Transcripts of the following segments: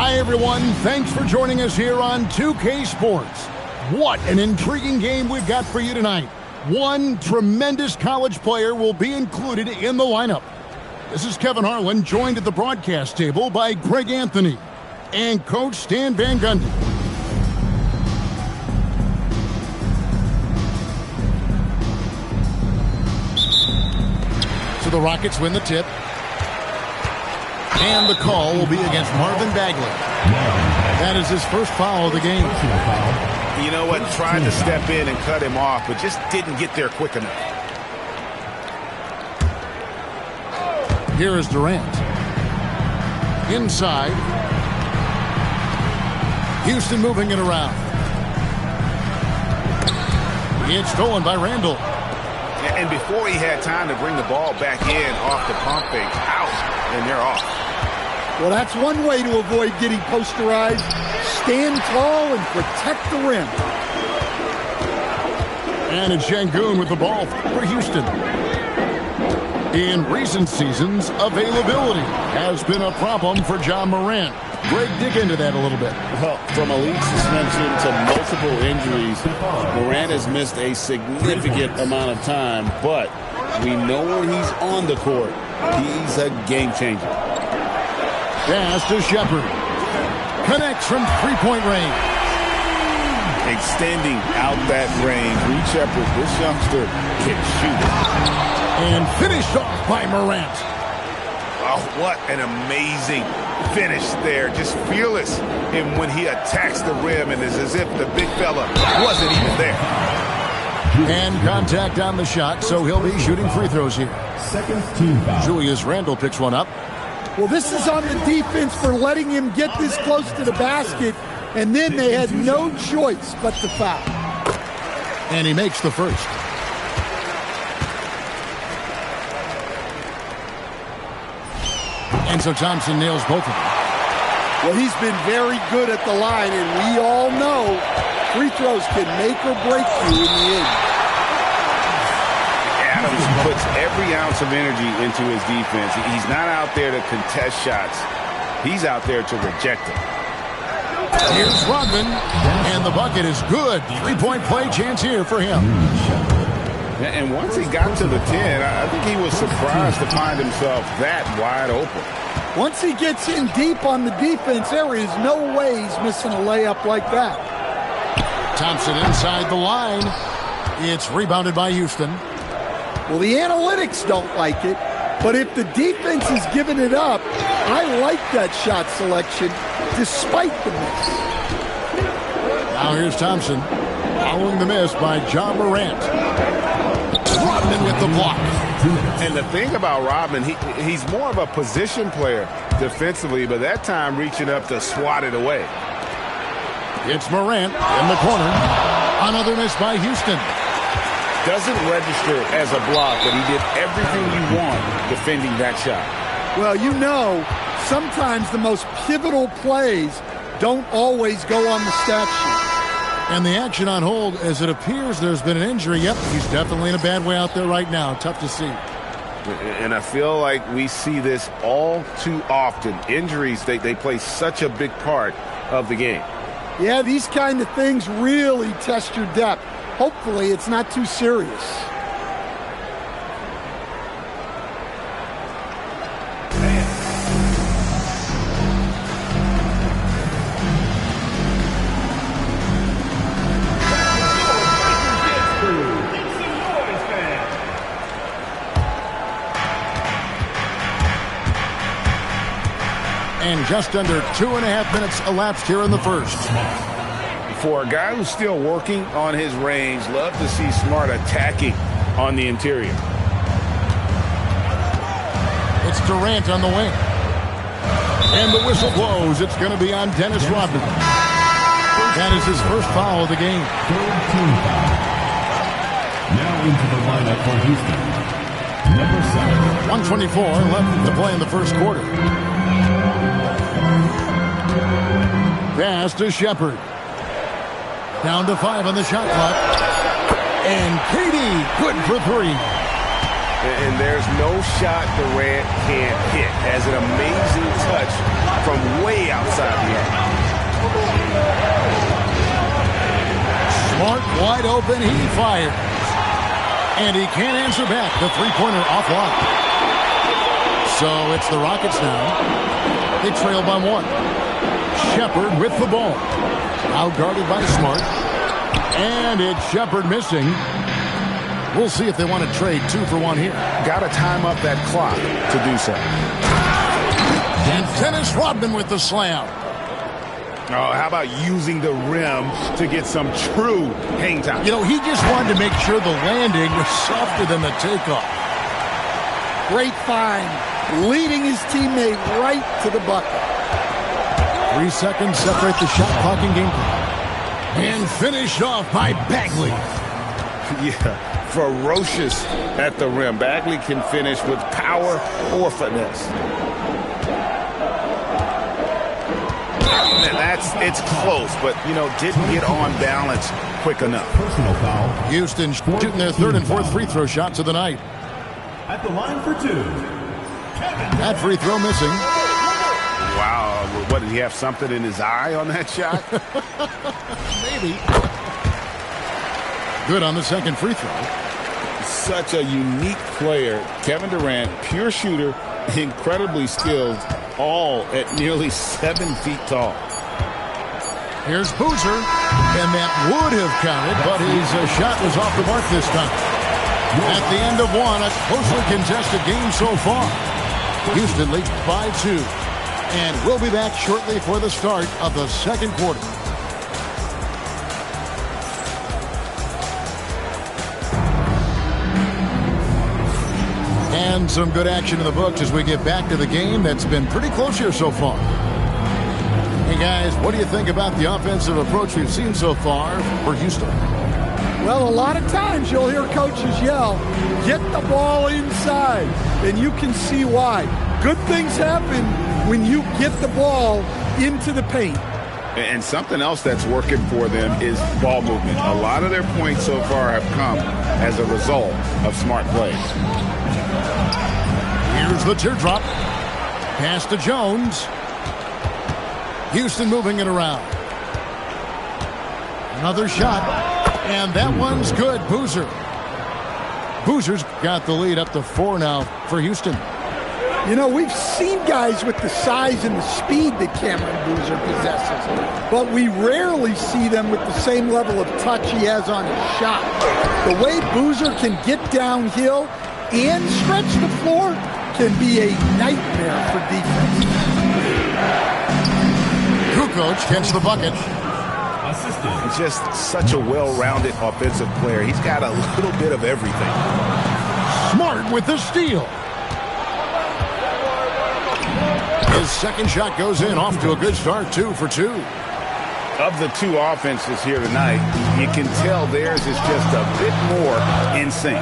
Hi, everyone. Thanks for joining us here on 2K Sports. What an intriguing game we've got for you tonight. One tremendous college player will be included in the lineup. This is Kevin Harlan, joined at the broadcast table by Greg Anthony and Coach Stan Van Gundy. So the Rockets win the tip. And the call will be against Marvin Bagley. That is his first foul of the game. You know what? Tried to step in and cut him off, but just didn't get there quick enough. Here is Durant. Inside. Houston moving it around. It's stolen by Randall. And before he had time to bring the ball back in off the pump fake, out, and they're off. Well, that's one way to avoid getting posterized. Stand tall and protect the rim. And it's Şengün with the ball for Houston. In recent seasons, availability has been a problem for Ja Morant. Greg, dig into that a little bit. Well, from a league suspension to multiple injuries, Morant has missed a significant amount of time, but we know when he's on the court, he's a game changer. Pass to Shepard. Connects from three-point range. Extending out that range. Reed Shepard, this youngster can shoot. And finished off by Morant. Oh, what an amazing finish there. Just fearless and when he attacks the rim, and it's as if the big fella wasn't even there. And contact on the shot, so he'll be shooting free throws here. Julius Randle picks one up. Well, this is on the defense for letting him get this close to the basket, and then they had no choice but to foul. And he makes the first. And so Thompson nails both of them. Well, he's been very good at the line, and we all know free throws can make or break you in the end. Adams puts every ounce of energy into his defense. He's not out there to contest shots. He's out there to reject them. Here's Rodman, and the bucket is good. Three-point play chance here for him. And once he got to the 10, I think he was surprised to find himself that wide open. Once he gets in deep on the defense, there is no way he's missing a layup like that. Thompson inside the line. It's rebounded by Houston. Well, the analytics don't like it, but if the defense is giving it up, I like that shot selection despite the miss. Now here's Thompson following the miss by Ja Morant. Rodman with the block. And the thing about Rodman, he's more of a position player defensively, but that time reaching up to swat it away. It's Morant in the corner. Another miss by Houston. Doesn't register as a block, but he did everything you want defending that shot. Well, you know, sometimes the most pivotal plays don't always go on the stat sheet. And the action on hold, as it appears there's been an injury. Yep, he's definitely in a bad way out there right now. Tough to see. And I feel like we see this all too often. Injuries, they play such a big part of the game. Yeah, these kind of things really test your depth. Hopefully it's not too serious. And just under 2.5 minutes elapsed here in the first. For a guy who's still working on his range, love to see Smart attacking on the interior. It's Durant on the wing. And the whistle blows. It's going to be on Dennis Rodman. That is his first foul of the game. Now into the lineup for Houston. Number 7. 1:24 left to play in the first quarter. Pass to Shepard. Down to 5 on the shot clock. And KD good for 3. And there's no shot Durant can't hit. Has an amazing touch from way outside the arc. Smart wide open, he fires. And he can't answer back. The three-pointer offline. So it's the Rockets now. They trail by one. Shepard with the ball. Out-guarded by Smart. And it's Shepard missing. We'll see if they want to trade 2 for 1 here. Got to time up that clock to do so. And Dennis Rodman with the slam. Oh, how about using the rim to get some true hang time? You know, he just wanted to make sure the landing was softer than the takeoff. Great find. Leading his teammate right to the bucket. 3 seconds separate the shot clock and game clock. And finished off by Bagley. Yeah. Ferocious at the rim. Bagley can finish with power or finesse. And it's close, but, you know, didn't get on balance quick enough. Personal foul. Houston shooting their 3rd and 4th free throw shots of the night. At the line for 2. That free throw missing. Wow. What, did he have something in his eye on that shot? Maybe. Good on the 2nd free throw. Such a unique player. Kevin Durant, pure shooter, incredibly skilled, all at nearly 7 feet tall. Here's Boozer, and that would have counted, but his shot was off the mark this time. At the end of one, a closely contested game so far. Houston leads by 2, and we'll be back shortly for the start of the 2nd quarter. And some good action in the books as we get back to the game that's been pretty close here so far. Hey guys, what do you think about the offensive approach we've seen so far for Houston? Well, a lot of times you'll hear coaches yell, get the ball inside, and you can see why. Good things happen when you get the ball into the paint. And something else that's working for them is ball movement. A lot of their points so far have come as a result of smart plays. Here's the teardrop. Pass to Jones. Houston moving it around. Another shot. And that one's good. Boozer. Boozer's got the lead up to 4 now for Houston. You know, we've seen guys with the size and the speed that Cameron Boozer possesses, but we rarely see them with the same level of touch he has on his shot. The way Boozer can get downhill and stretch the floor can be a nightmare for defense. Kukoc gets the bucket. He's just such a well-rounded offensive player. He's got a little bit of everything. Smart with the steal. His 2nd shot goes in, off to a good start, 2 for 2. Of the 2 offenses here tonight, you can tell theirs is just a bit more in sync.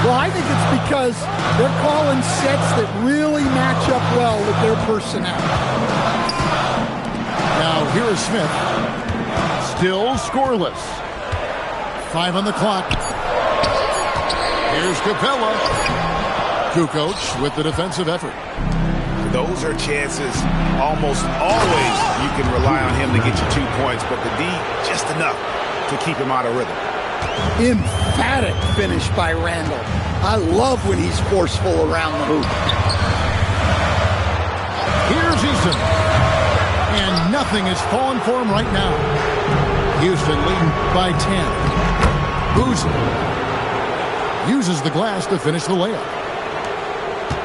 Well, I think it's because they're calling sets that really match up well with their personnel. Now here is Smith. Still scoreless. 5 on the clock. Here's Capella. Kukoc with the defensive effort. Those are chances almost always you can rely on him to get you 2 points, but the D just enough to keep him out of rhythm. Emphatic finish by Randall. I love when he's forceful around the hoop. Here's Eason. And nothing is falling for him right now. Houston leading by 10. Boozer uses the glass to finish the layup.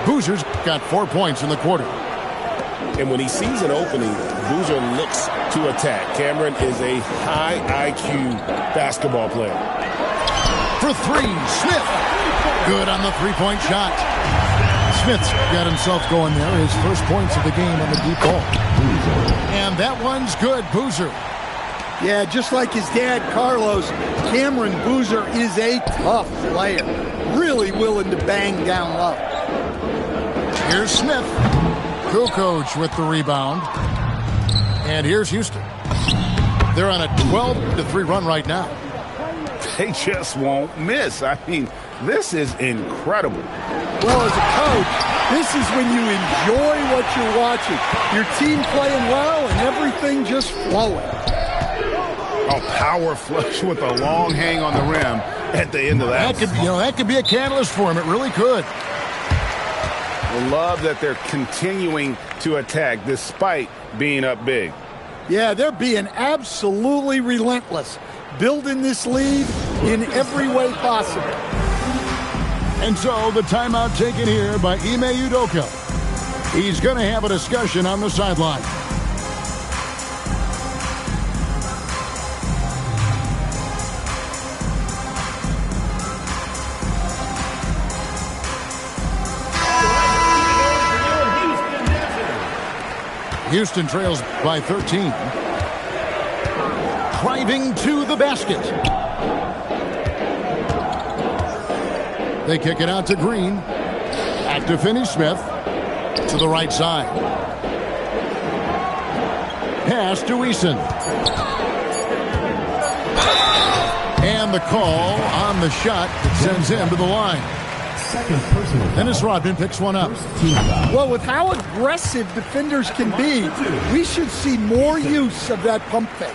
Boozer's got 4 points in the quarter. And when he sees an opening, Boozer looks to attack. Cameron is a high IQ basketball player. For 3, Smith. Good on the 3-point shot. Smith's got himself going there. His first points of the game on the deep ball. And that one's good. Boozer. Yeah, just like his dad, Carlos, Cameron Boozer is a tough player. Really willing to bang down low. Here's Smith. Kukoc with the rebound. And here's Houston. They're on a 12-3 run right now. They just won't miss. I mean, This is incredible. Well, as a coach, this is when you enjoy what you're watching. Your team playing well and everything just flowing. A power flush with a long hang on the rim at the end of that. That could be a catalyst for him. It really could. I love that they're continuing to attack despite being up big. Yeah, they're being absolutely relentless, building this lead in every way possible. And so the timeout taken here by Ime Udoka. He's going to have a discussion on the sideline. Houston trails by 13. Driving to the basket. They kick it out to Green. Back to Finney-Smith. To the right side. Pass to Eason. And the call on the shot that sends him to the line. Second personal foul. Dennis Rodman picks one up. Team foul. Well, with how aggressive defenders can be, we should see more use of that pump fake.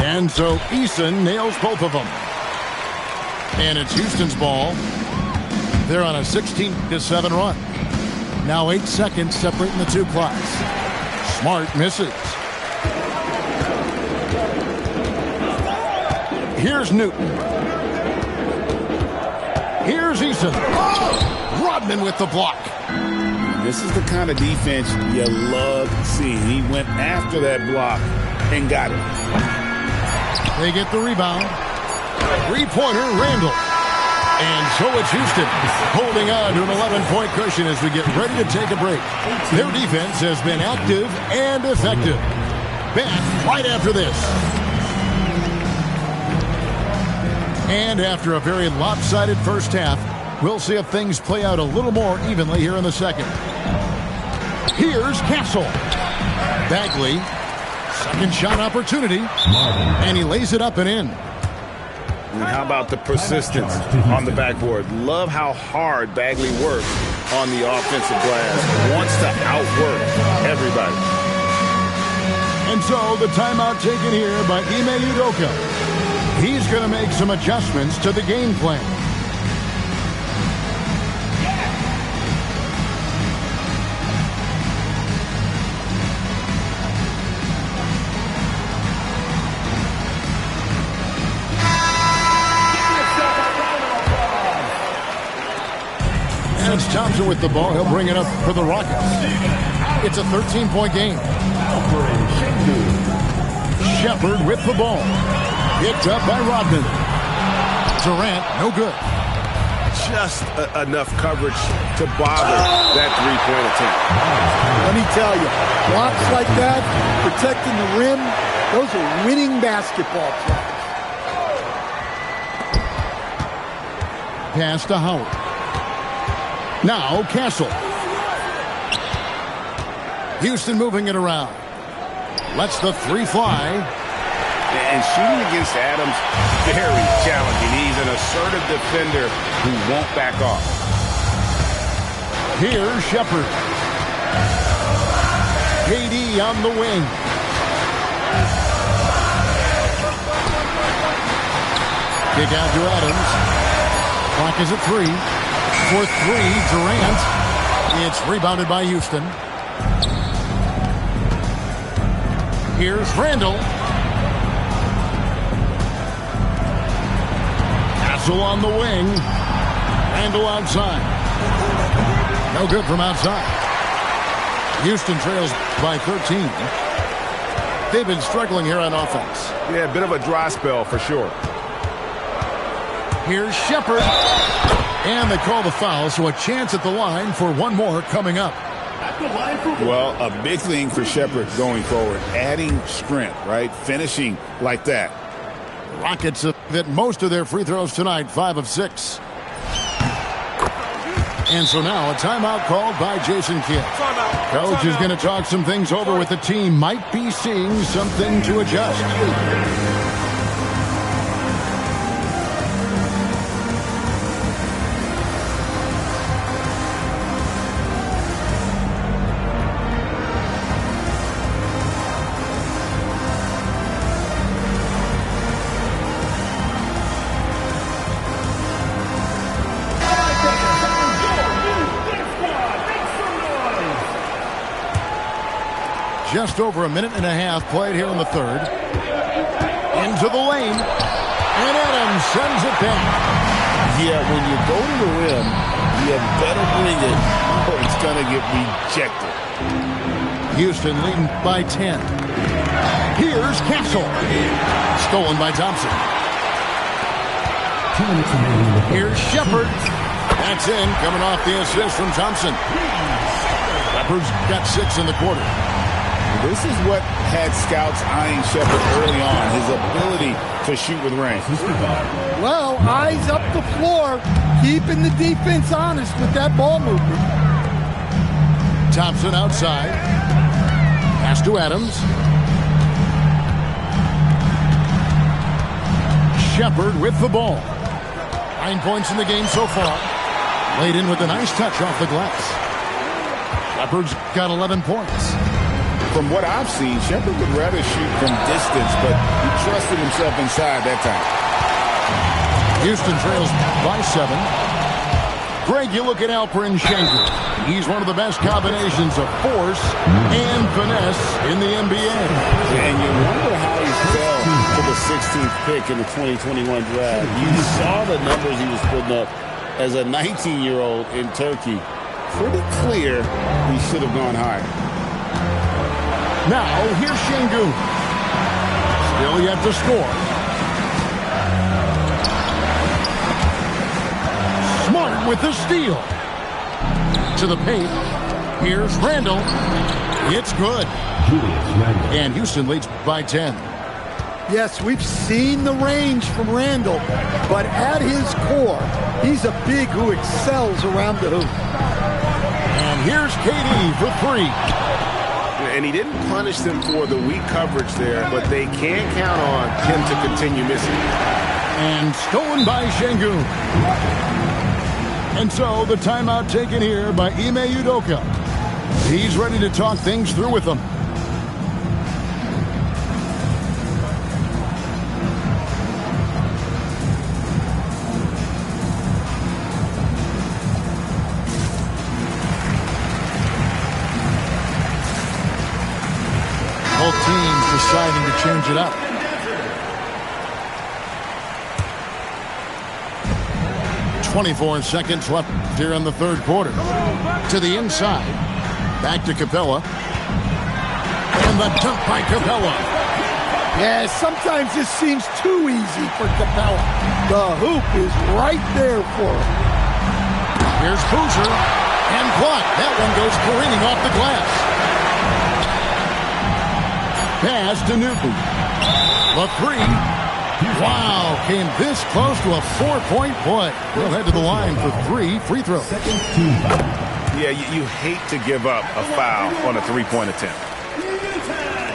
And so Eason nails both of them. And it's Houston's ball. They're on a 16-7 run. Now 8 seconds separating the two clocks. Smart misses. Here's Newton. Here's Eason. Rodman with the block. This is the kind of defense you love seeing. He went after that block and got it. They get the rebound. Three-pointer, Randall. And so it's Houston holding on to an 11-point cushion as we get ready to take a break. Their defense has been active and effective. Back right after this. And after a very lopsided first half, we'll see if things play out a little more evenly here in the second. Here's Castle. Bagley. Second shot opportunity. And he lays it up and in. And how about the persistence on the backboard? Love how hard Bagley works on the offensive glass. Wants to outwork everybody. And so the timeout taken here by Ime Udoka. He's going to make some adjustments to the game plan. And it's Thompson with the ball. He'll bring it up for the Rockets. It's a 13-point game. Shepard with the ball. Picked up by Rodman. Durant, no good. Just enough coverage to bother that three-point attempt. Let me tell you, blocks like that, protecting the rim, those are winning basketball plays. Pass to Howard. Now Castle. Houston moving it around. Lets the three fly. And shooting against Adams, very challenging. He's an assertive defender who won't back off. Here's Shepard. KD on the wing. Kick out to Adams. Clock is at 3. For 3, Durant. It's rebounded by Houston. Here's Randall. Castle on the wing. Randall outside. No good from outside. Houston trails by 13. They've been struggling here on offense. Yeah, a bit of a dry spell for sure. Here's Shepard. And they call the foul, so a chance at the line for one more coming up. Well, a big thing for Shepard going forward, adding strength, right? Finishing like that. Rockets have hit most of their free throws tonight, 5 of 6. And so now a timeout called by Jason Kidd. Coach is going to talk some things over with the team. Might be seeing something to adjust. Just over a minute and a half played here in the third. Into the lane. And Adams sends it back. Yeah, when you go to the rim, you better bring it or it's going to get rejected. Houston leading by 10. Here's Castle. Stolen by Thompson. 2 minutes remaining in the third. Here's Shepard. That's in, coming off the assist from Thompson. Shepard's got 6 in the quarter. This is what had scouts eyeing Shepard early on, his ability to shoot with range. Well, eyes up the floor, keeping the defense honest with that ball movement. Thompson outside. Pass to Adams. Shepard with the ball. 9 points in the game so far. Laid in with a nice touch off the glass. Shepard's got 11 points. From what I've seen, Shepard would rather shoot from distance, but he trusted himself inside that time. Houston trails by 7. Greg, you look at Alperen Sengun. He's one of the best combinations of force and finesse in the NBA. And you wonder how he fell to the 16th pick in the 2021 draft. You saw the numbers he was putting up as a 19-year-old in Turkey. Pretty clear he should have gone higher. Now, here's Sengun. Still yet to score. Smart with the steal. To the paint. Here's Randall. It's good. And Houston leads by 10. Yes, we've seen the range from Randall, but at his core, he's a big who excels around the hoop. And here's KD for 3. And he didn't punish them for the weak coverage there, but they can't count on him to continue missing. And stolen by Sengun. And so the timeout taken here by Ime Udoka. He's ready to talk things through with them. Both teams deciding to change it up. .24 seconds left here in the third quarter. To the inside. Back to Capella. And the dunk by Capella. Yeah, sometimes this seems too easy for Capella. The hoop is right there for him. Here's Boozer. And blocked. That one goes careening off the glass. Pass to Newton. The 3. Wow, came this close to a 4-point play. He'll head to the line for 3 free throws. Yeah, you hate to give up a foul on a three-point attempt.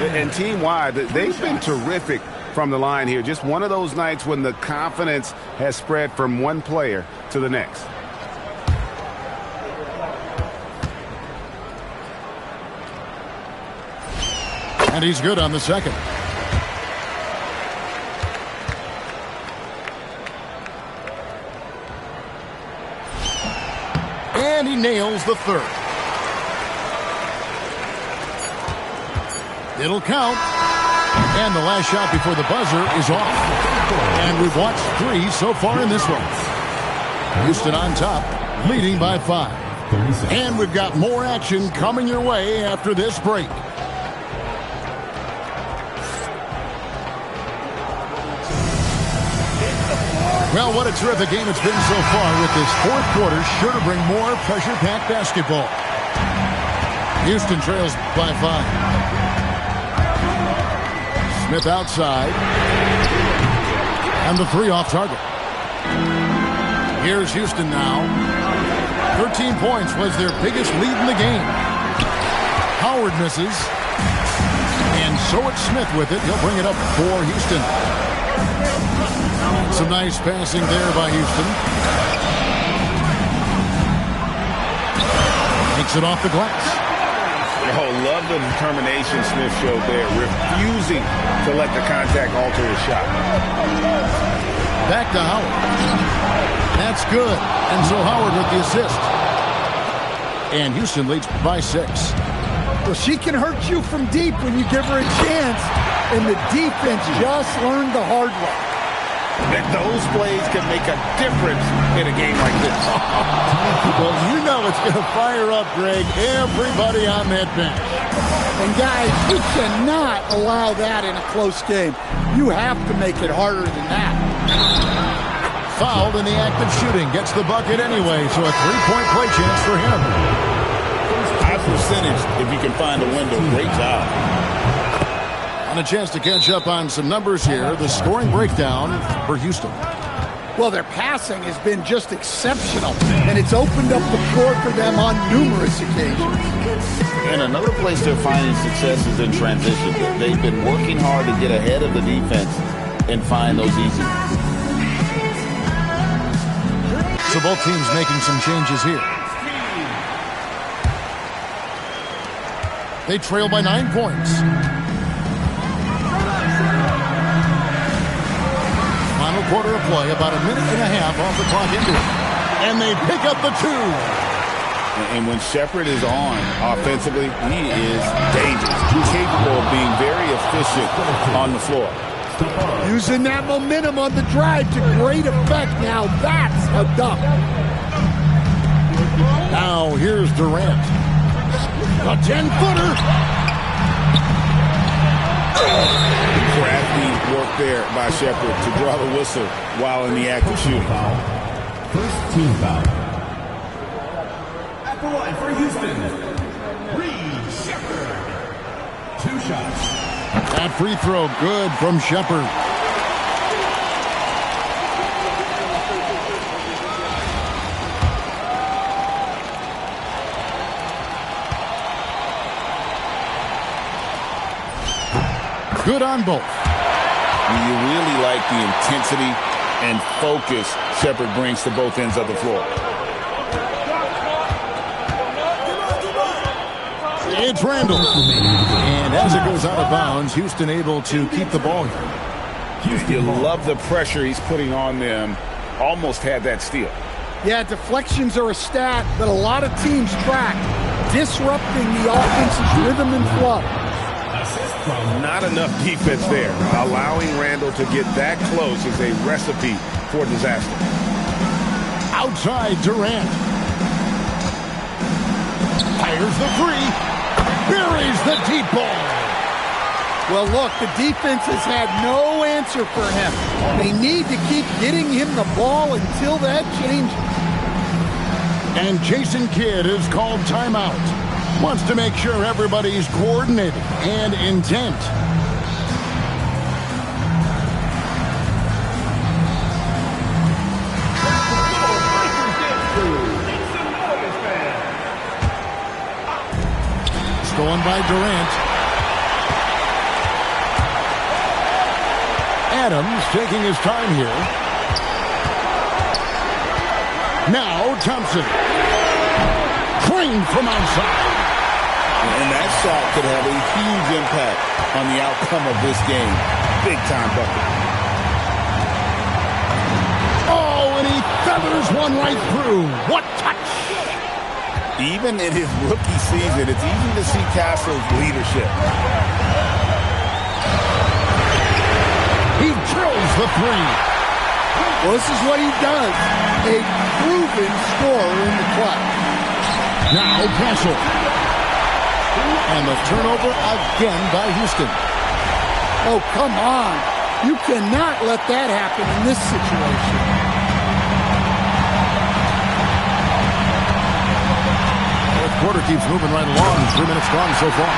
And team-wide, they've been terrific from the line here. Just one of those nights when the confidence has spread from one player to the next. And he's good on the second. And he nails the third. It'll count. And the last shot before the buzzer is off. And we've watched 3 so far in this one. Houston on top, leading by 5. And we've got more action coming your way after this break. Well, what a terrific game it's been so far, with this fourth quarter sure to bring more pressure-packed basketball. Houston trails by 5. Smith outside. And the 3 off target. Here's Houston now. 13 points was their biggest lead in the game. Howard misses. And so it's Smith with it. He'll bring it up for Houston. Some nice passing there by Houston. Takes it off the glass. Oh, love the determination Smith showed there, refusing to let the contact alter his shot. Back to Howard. That's good. And so Howard with the assist. And Houston leads by 6. Well, she can hurt you from deep when you give her a chance, and the defense just learned the hard way. And those plays can make a difference in a game like this. Well, you know it's going to fire up, Greg, everybody on that bench. And guys, you cannot allow that in a close game. You have to make it harder than that. Fouled in the act of shooting. Gets the bucket anyway, so a three-point play chance for him. High percentage if you can find a window. Great job. And a chance to catch up on some numbers here. The scoring breakdown for Houston. Well, their passing has been just exceptional, and it's opened up the floor for them on numerous occasions. And another place they're finding success is in transition. They've been working hard to get ahead of the defense and find those easy ones. So both teams making some changes here. They trail by 9 points. Final quarter of play, about a minute and a half off the clock into it. And they pick up the 2. And when Shepherd is on offensively, he is dangerous. He's capable of being very efficient on the floor. Using that momentum on the drive to great effect. Now that's a dunk. Now here's Durant. A 10-footer. Crafty work there by Shepherd to draw the whistle while in the act of shooting. First team foul. At the line for Houston, Reed Shepherd. 2 shots. That free throw good from Shepherd. Good on both. You really like the intensity and focus Shepherd brings to both ends of the floor. It's Randall. And as it goes out of bounds, Houston able to keep the ball here. You love the pressure he's putting on them. Almost had that steal. Yeah, deflections are a stat that a lot of teams track, disrupting the offense's rhythm and flow. Not enough defense there. Allowing Randall to get that close is a recipe for disaster. Outside Durant. Fires the 3. Buries the deep ball. Well, look, the defense has had no answer for him. They need to keep getting him the ball until that changes. And Jason Kidd is called timeout. Wants to make sure everybody's coordinated and intent. Stolen by Durant. Adams taking his time here. Now Thompson. Trained from outside. And that shot could have a huge impact on the outcome of this game. Big time bucket. Oh, and he feathers one right through. What touch! Even in his rookie season, it's easy to see Castle's leadership. He drills the 3. Well, this is what he does. A proven scorer in the clutch. Now Castle. And the turnover again by Houston. Oh, come on. You cannot let that happen in this situation. Fourth quarter keeps moving right along. 3 minutes gone so far.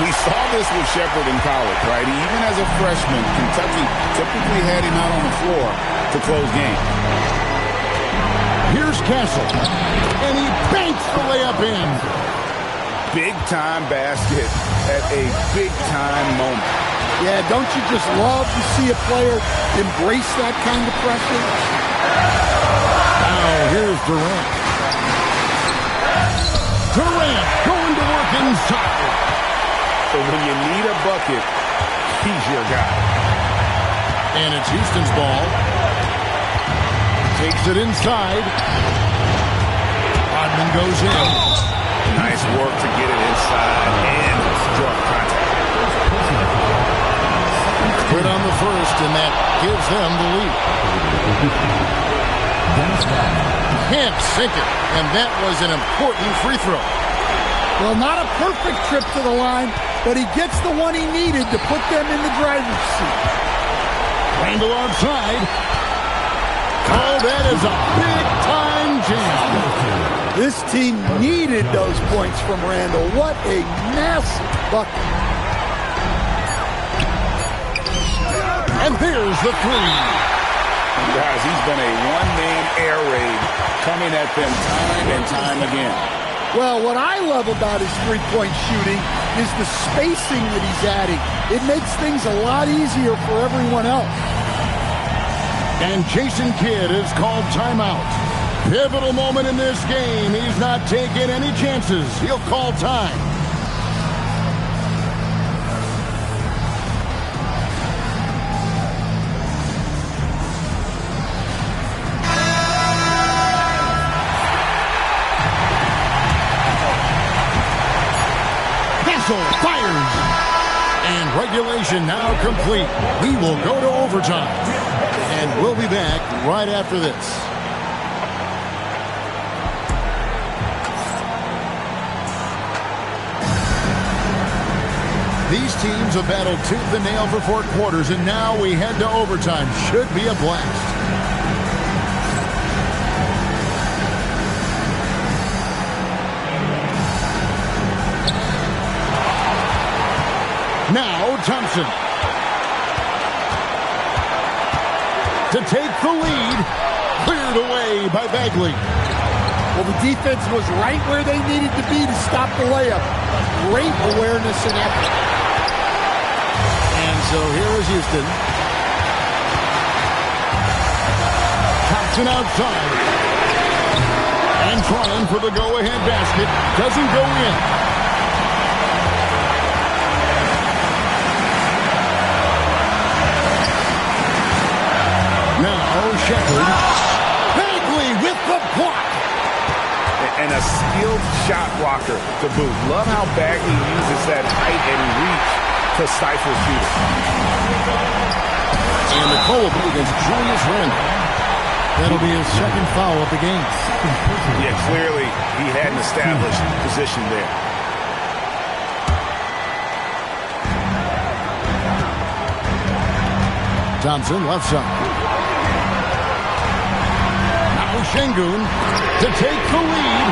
We saw this with Shepherd in college, right? Even as a freshman, Kentucky typically had him out on the floor to close games. Here's Castle. And he banks the layup in. Big-time basket at a big-time moment. Yeah, don't you just love to see a player embrace that kind of pressure? Now here's Durant. Durant going to work inside. So when you need a bucket, he's your guy. And it's Houston's ball. Takes it inside. Rodman goes in. Nice work to get it inside and draw contact. Quit on the first, and that gives them the lead. Can't sink it, and that was an important free throw. Well, not a perfect trip to the line, but he gets the one he needed to put them in the driver's seat. Randall outside. Oh, that is a big-time jam. This team needed those points from Randall. What a massive bucket. And there's the three. Guys, he's been a one-man air raid coming at them time and time again. Well, what I love about his three-point shooting is the spacing that he's adding. It makes things a lot easier for everyone else. And Jason Kidd is called timeout. Pivotal moment in this game. He's not taking any chances. He'll call time. Fires. And regulation now complete. We will go to overtime. And we'll be back right after this. These teams have battled tooth and nail for 4 quarters, and now we head to overtime. Should be a blast. Now Thompson to take the lead, cleared away by Bagley. Well, the defense was right where they needed to be to stop the layup. Great awareness and effort. And so here is Houston. Thompson outside. And trying for the go-ahead basket. Doesn't go in. Shepard. Bagley with the block. And a skilled shot blocker to boot. Love how Bagley uses that height and reach to stifle shooters. And the call will be against Julius Randle. That'll be his second foul of the game. Yeah, clearly he had an established position there. Thompson left side. Şengün to take the lead.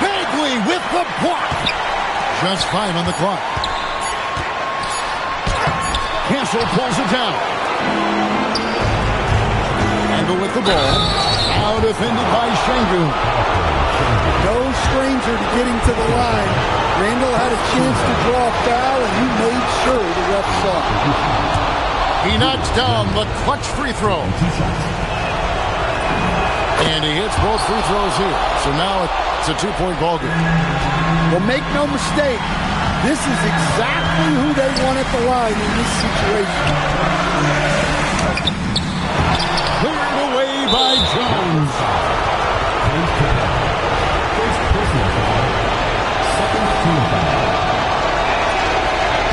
Bagley with the block. Just 5 on the clock. Castle pulls it down. Randall with the ball. Now defended by Şengün. No stranger to getting to the line. Randall had a chance to draw a foul, and he made sure the ref saw it. He knocks down the clutch free throw. And he hits both free throws here. So now it's a 2-point ball game. Well, make no mistake, this is exactly who they want at the line in this situation. Cleared away by Jones.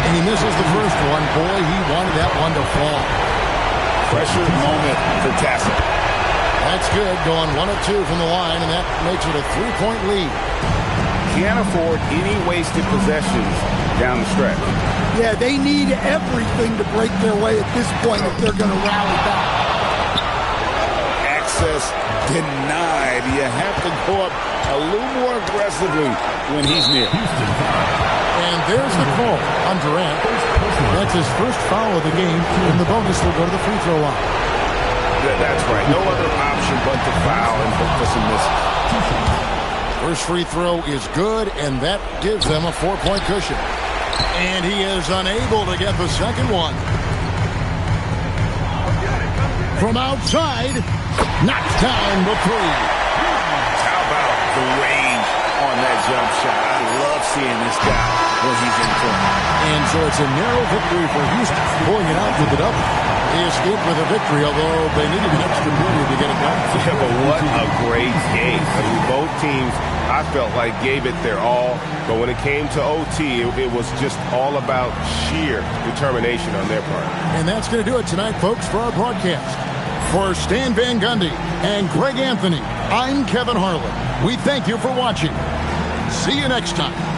And he misses the first one. Boy, he wanted that one to fall. Pressure moment for Tassel. That's good, going 1 of 2 from the line, and that makes it a 3-point lead. Can't afford any wasted possessions down the stretch. Yeah, they need everything to break their way at this point if they're going to rally back. Access denied. You have to go up a little more aggressively when he's near. And there's the call on Durant. That's his first foul of the game, and the bonus will go to the free throw line. That's right. No other option but to foul and hope for some misses. First free throw is good, and that gives them a 4-point cushion. And he is unable to get the second one. From outside, knocks down the three. How about the range on that jump shot. I love seeing this guy when he's in front. And so it's a narrow victory for Houston, pulling it out with the double. They escaped with a victory, although they needed an extra period to get it done. Yeah, but what a great game. I mean, both teams, I felt like, gave it their all. But when it came to OT, it was just all about sheer determination on their part. And that's going to do it tonight, folks, for our broadcast. For Stan Van Gundy and Greg Anthony, I'm Kevin Harlan. We thank you for watching. See you next time.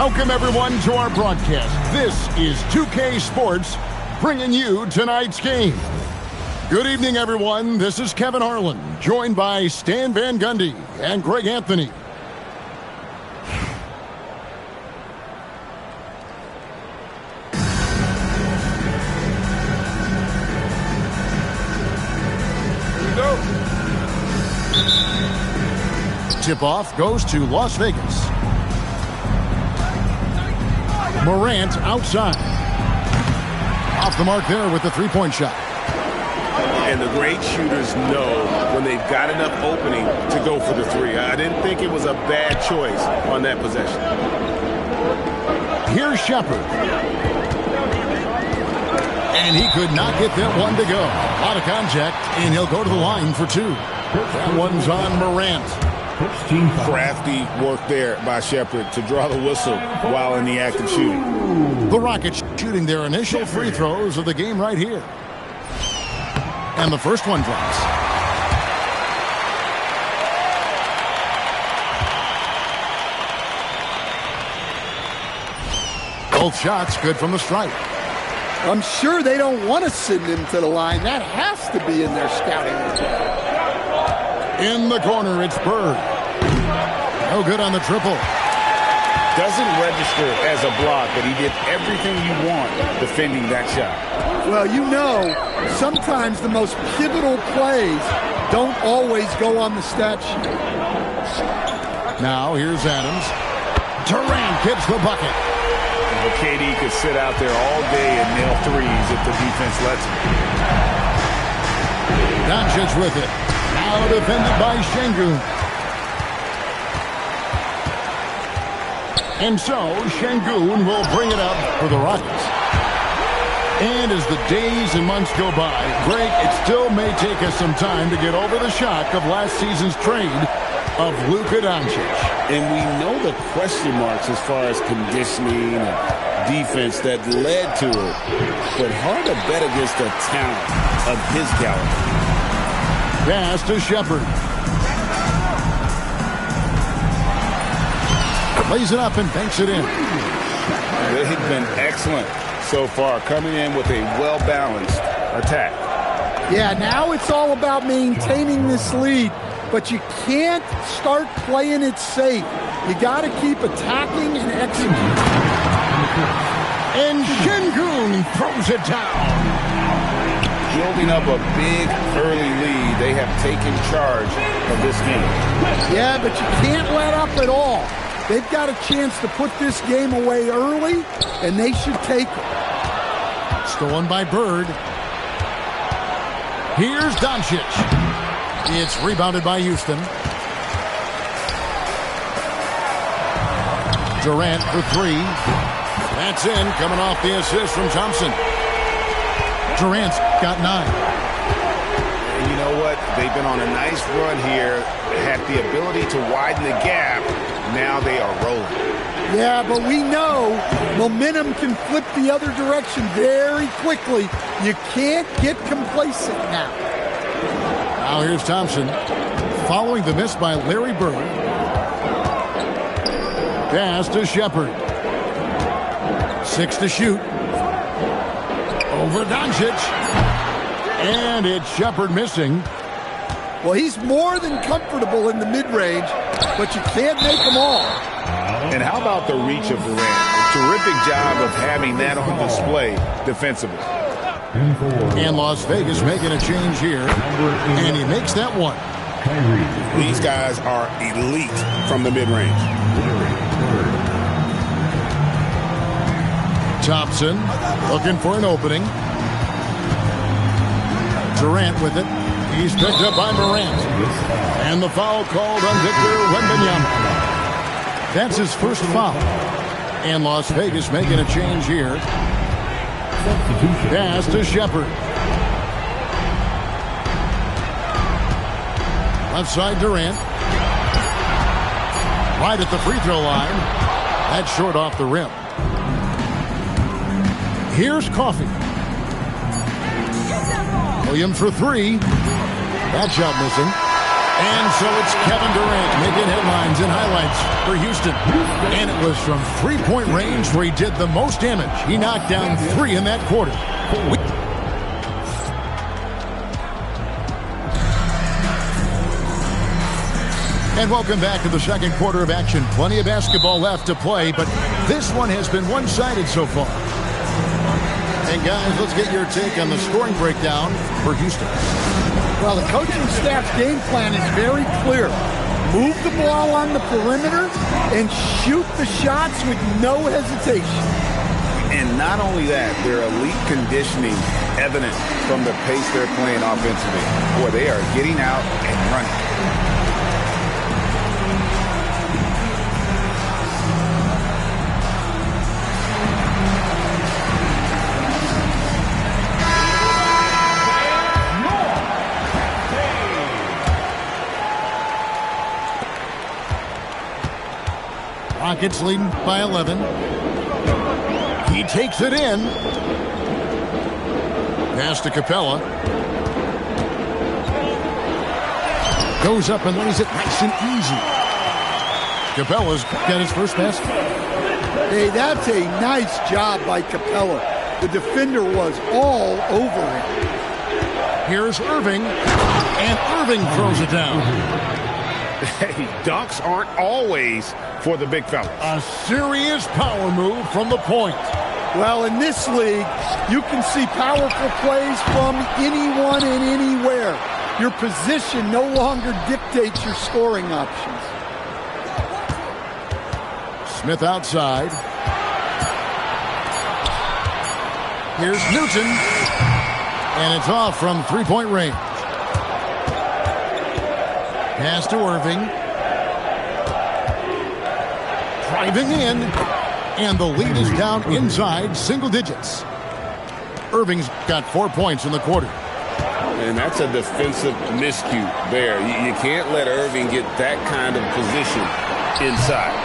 Welcome, everyone, to our broadcast. This is 2K Sports, bringing you tonight's game. Good evening, everyone. This is Kevin Harlan, joined by Stan Van Gundy and Greg Anthony. Tip-off goes to Las Vegas. Morant outside. Off the mark there with the three-point shot. And the great shooters know when they've got enough opening to go for the three. I didn't think it was a bad choice on that possession. Here's Shepard. And he could not get that one to go. Out of contact, and he'll go to the line for two. That one's on Morant. Crafty work there by Shepard to draw the whistle while in the act of shooting. The Rockets shooting their initial free throws of the game right here. And the first one drops. Both shots good from the stripe. I'm sure they don't want to send him to the line. That has to be in their scouting report. In the corner, it's Bird. No good on the triple. Doesn't register as a block, but he did everything you want defending that shot. Well, you know, sometimes the most pivotal plays don't always go on the stat sheet. Now, here's Adams. Durant gets the bucket. But KD could sit out there all day and nail threes if the defense lets him. Doncic with it. Now defended by Şengün. And so, Şengün will bring it up for the Rockets. And as the days and months go by, Greg, it still may take us some time to get over the shock of last season's trade of Luka Doncic. And we know the question marks as far as conditioning and defense that led to it. But hard to bet against the talent of his caliber. Pass to Shepard. Lays it up and banks it in. They've been excellent so far, coming in with a well-balanced attack. Yeah, now it's all about maintaining this lead, but you can't start playing it safe. You got to keep attacking and executing. And Şengün throws it down. Building up a big early lead, they have taken charge of this game. Yeah, but you can't let up at all. They've got a chance to put this game away early, and they should take it. Stolen by Bird. Here's Doncic. It's rebounded by Houston. Durant for three. That's in, coming off the assist from Thompson. Durant's got 9. And you know what? They've been on a nice run here, had the ability to widen the gap. Now they are rolling. Yeah, but we know momentum can flip the other direction very quickly. You can't get complacent now. Now here's Thompson. Following the miss by Larry Bird. Pass to Shepard. 6 to shoot. Over Doncic. And it's Shepard missing. Well, he's more than comfortable in the mid-range, but you can't make them all. And how about the reach of Durant? A terrific job of having that on display defensively. And Las Vegas making a change here. And he makes that one. These guys are elite from the mid-range. Thompson looking for an opening. Durant with it. He's picked up by Morant. And the foul called on Victor Wembanyama. That's his first foul. And Las Vegas making a change here. Pass to Shepard. Left side Durant. Right at the free throw line. That's short off the rim. Here's Coffey. Williams for three. That shot missing. And so it's Kevin Durant making headlines and highlights for Houston. And it was from three-point range where he did the most damage. He knocked down 3 in that quarter. And welcome back to the second quarter of action. Plenty of basketball left to play, but this one has been one-sided so far. And guys, let's get your take on the scoring breakdown for Houston. Well, the coaching staff's game plan is very clear. Move the ball on the perimeter and shoot the shots with no hesitation. And not only that, their elite conditioning evident from the pace they're playing offensively. Boy, they are getting out and running. Rockets leading by 11. He takes it in. Pass to Capella. Goes up and lays it nice and easy. Capella's got his first basket. Hey, that's a nice job by Capella. The defender was all over him. Here's Irving. And Irving throws it down. Hey, dunks aren't always for the big fellas. A serious power move from the point. Well, in this league, you can see powerful plays from anyone and anywhere. Your position no longer dictates your scoring options. Smith outside. Here's Newton. And it's off from three-point range. Pass to Irving. Driving in. And the lead is down inside single digits. Irving's got 4 points in the quarter. And that's a defensive miscue there. You can't let Irving get that kind of position inside.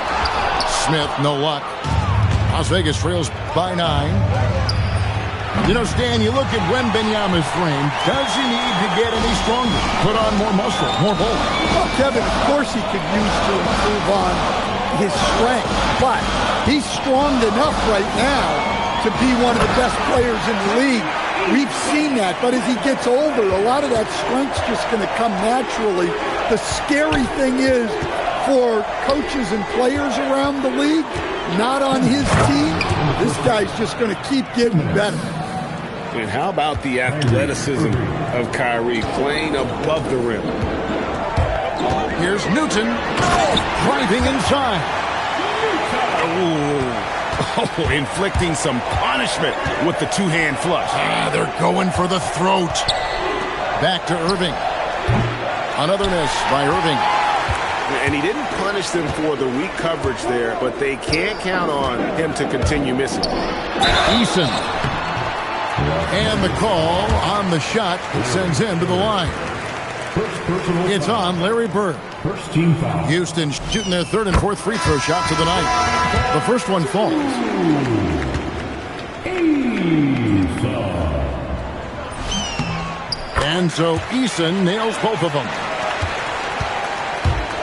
Smith, no luck. Las Vegas trails by 9. You know, Stan, you look at Wembanyama's frame. Does he need to get any stronger? Put on more muscle, more bulk? Well, Kevin, of course he could use to improve on his strength. But he's strong enough right now to be one of the best players in the league. We've seen that. But as he gets older, a lot of that strength's just going to come naturally. The scary thing is for coaches and players around the league, not on his team, this guy's just going to keep getting better. And how about the athleticism of Kyrie playing above the rim? Here's Newton driving inside. Oh, inflicting some punishment with the two-hand flush. They're going for the throat. Back to Irving. Another miss by Irving. And he didn't punish them for the weak coverage there, but they can't count on him to continue missing. Eason. And the call on the shot sends him to the line. It's on Larry Bird. First team foul. Houston shooting their third and fourth free throw shots of the night. The first one falls. And so Eason nails both of them.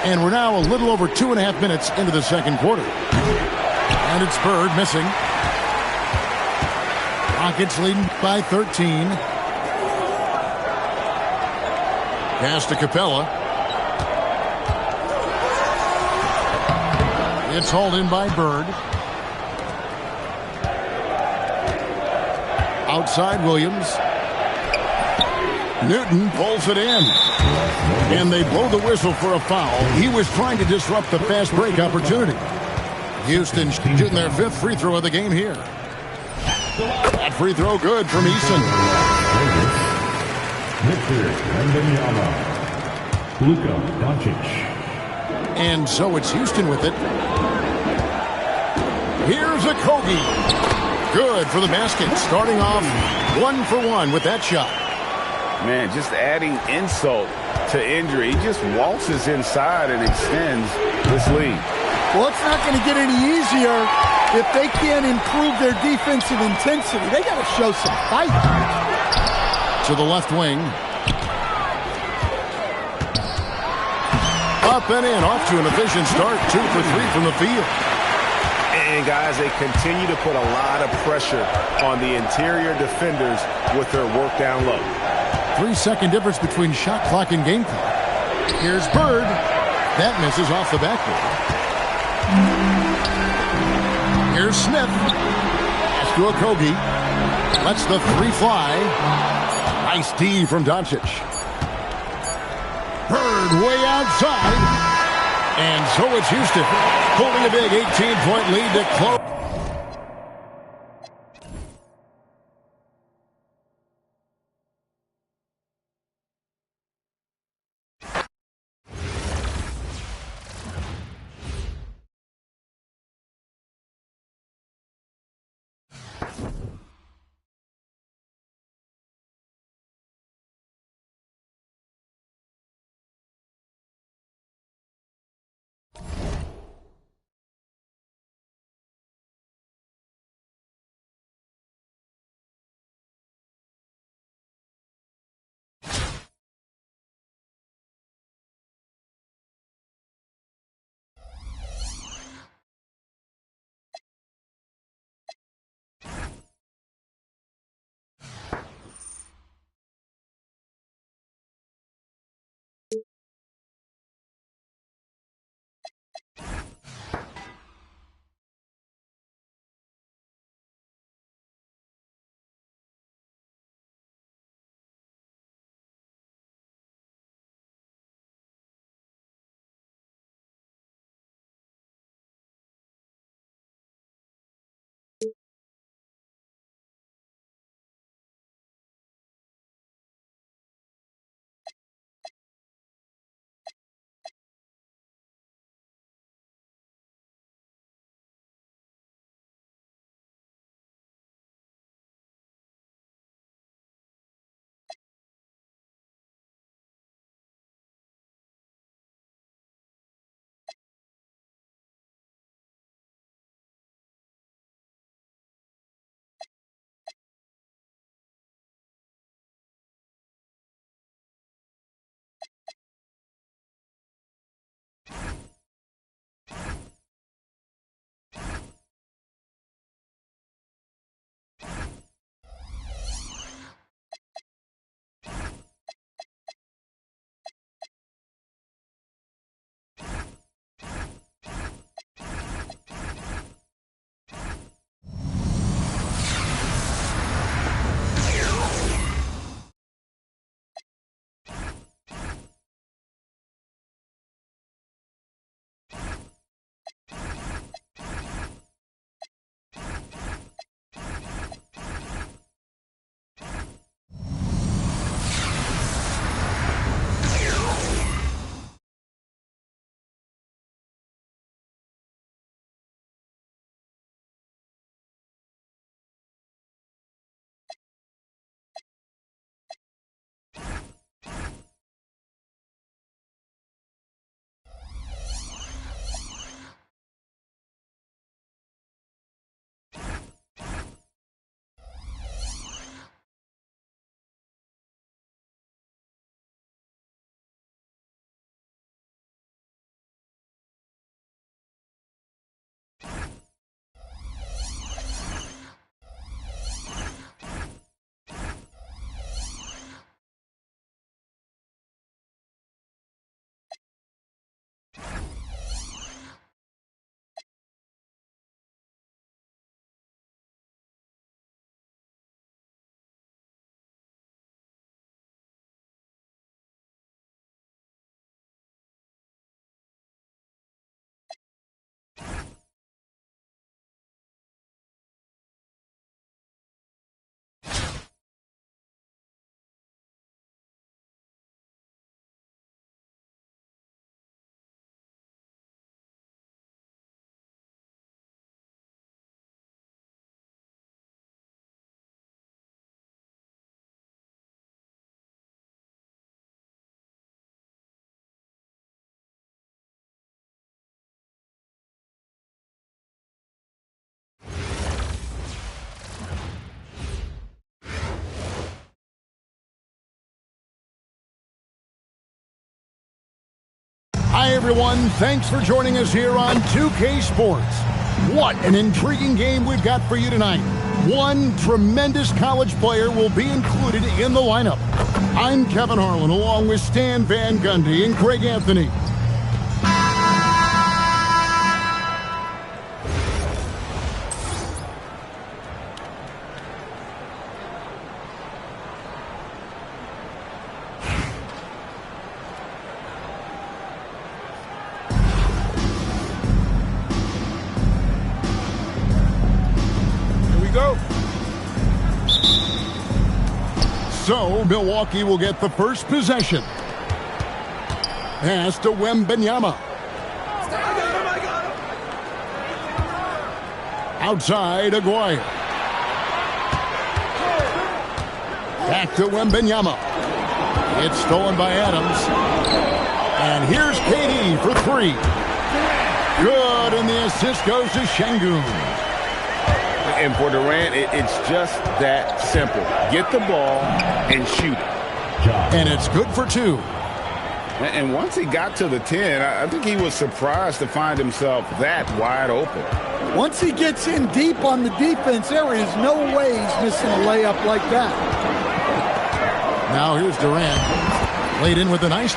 And we're now a little over 2.5 minutes into the second quarter. And it's Bird missing. Rockets leading by 13. Pass to Capella. It's hauled in by Bird. Outside Williams. Newton pulls it in. And they blow the whistle for a foul. He was trying to disrupt the fast break opportunity. Houston shooting their fifth free throw of the game here. That free throw good from Eason. Luka Doncic. And so it's Houston with it. Here's a Kogi. Good for the basket. Starting off 1 for 1 with that shot. Man, just adding insult to injury. He just waltzes inside and extends this lead. Well, it's not going to get any easier if they can't improve their defensive intensity. They got to show some fight. To the left wing. Up and in, off to an efficient start. 2 for 3 from the field. And, guys, they continue to put a lot of pressure on the interior defenders with their work down low. 3-second difference between shot clock and game clock. Here's Bird. That misses off the backboard. Here's Smith. Pass to Okogie. Lets the three fly. Nice D from Doncic. Bird way outside. And so it's Houston holding a big 18-point lead to close. Hi, everyone. Thanks for joining us here on 2K Sports. What an intriguing game we've got for you tonight. One tremendous college player will be included in the lineup. I'm Kevin Harlan, along with Stan Van Gundy and Craig Anthony. Go. So, Milwaukee will get the first possession. Pass to Wembanyama. Outside, Aguirre. Back to Wembanyama. It's stolen by Adams. And here's KD for three. Good, and the assist goes to Şengün. And for Durant, it's just that simple. Get the ball and shoot it. And it's good for two. And once he got to the 10, I think he was surprised to find himself that wide open. Once he gets in deep on the defense, there is no way he's missing a layup like that. Now here's Durant. Played in with a nice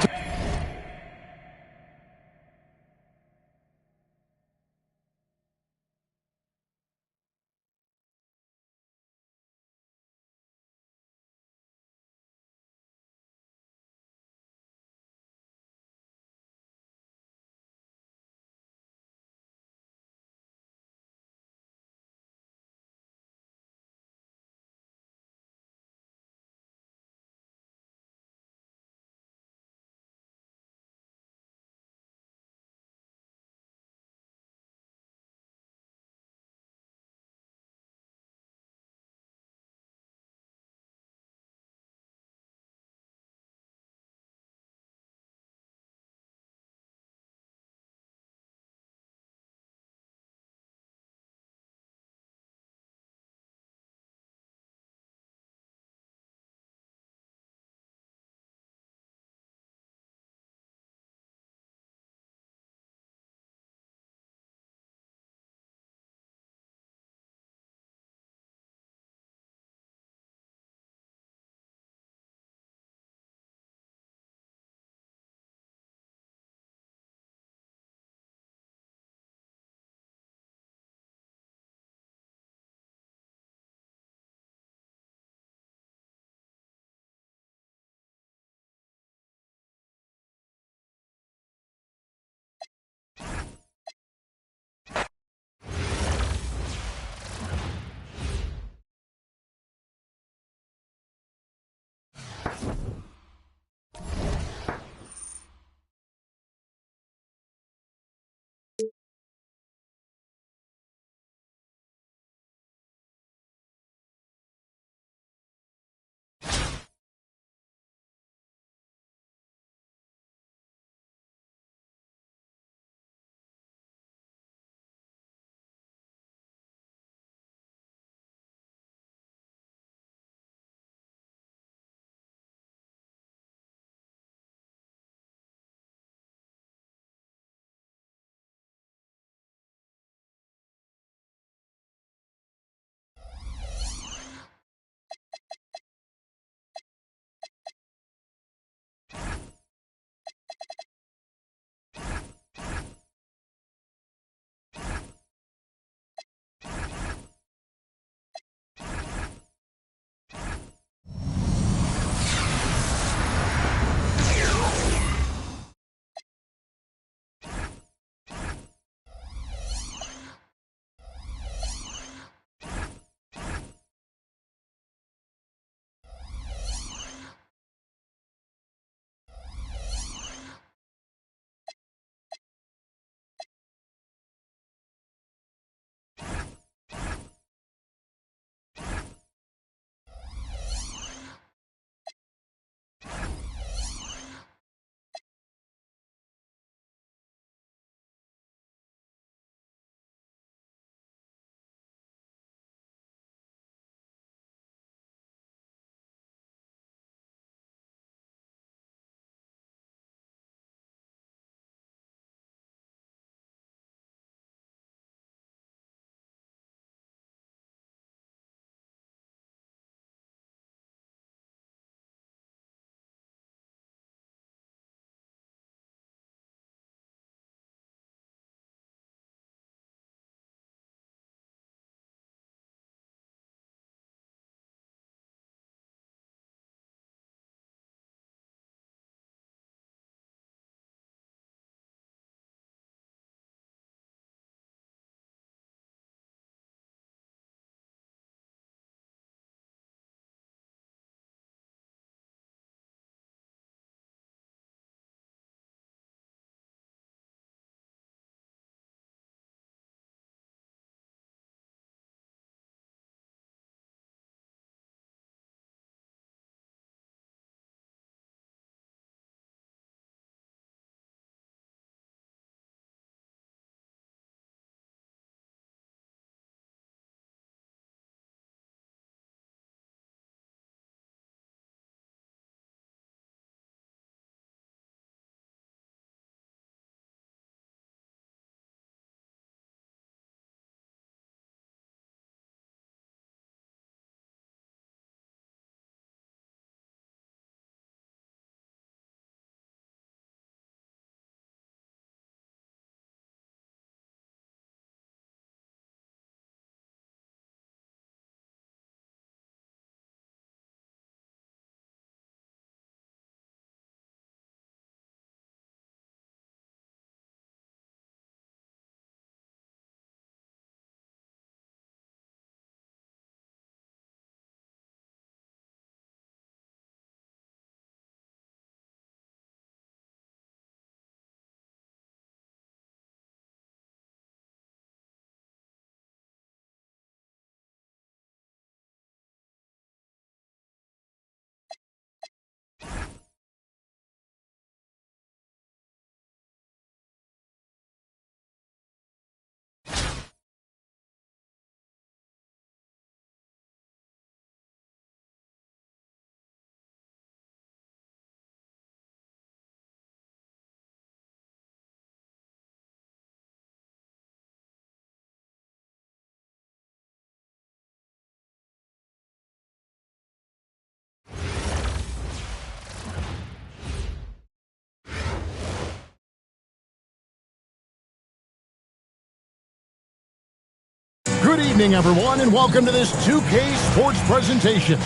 Good evening, everyone, and welcome to this 2K Sports presentation.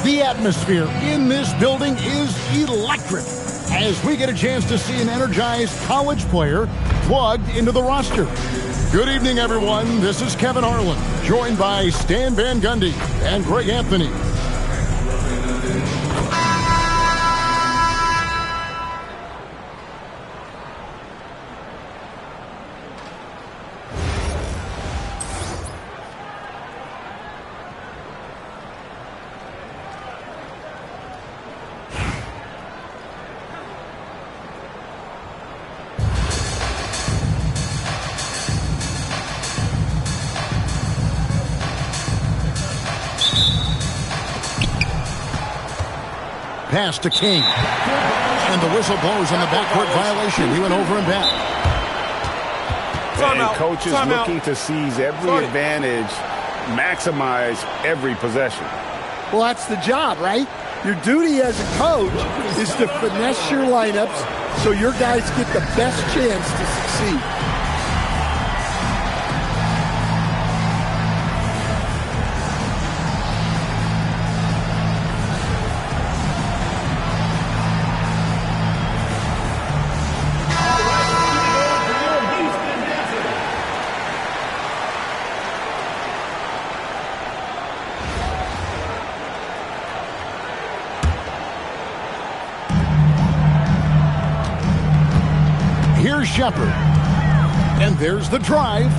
The atmosphere in this building is electric as we get a chance to see an energized college player plugged into the roster. Good evening, everyone. This is Kevin Harlan, joined by Stan Van Gundy and Greg Anthony. Pass to King. And the whistle blows on the backcourt violation. He went over and back. And coach is looking to seize every advantage, maximize every possession. Well, that's the job, right? Your duty as a coach is to finesse your lineups so your guys get the best chance to succeed. Here's Shepard. And there's the drive.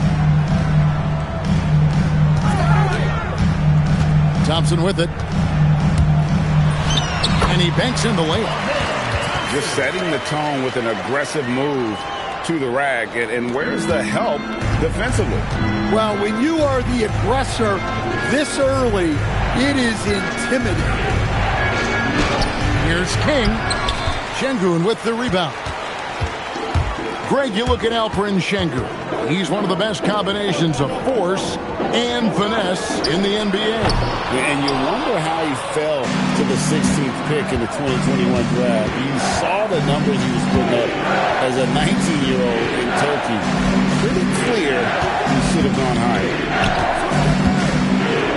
Thompson with it. And he banks in the layup. Just setting the tone with an aggressive move to the rack. And where's the help defensively? Well, when you are the aggressor this early, it is intimidating. Here's King. Şengün with the rebound. Greg, you look at Alperen Şengün. He's one of the best combinations of force and finesse in the NBA. And you wonder how he fell to the 16th pick in the 2021 draft. You saw the numbers he was putting up as a 19-year-old in Turkey. Pretty clear he should have gone higher.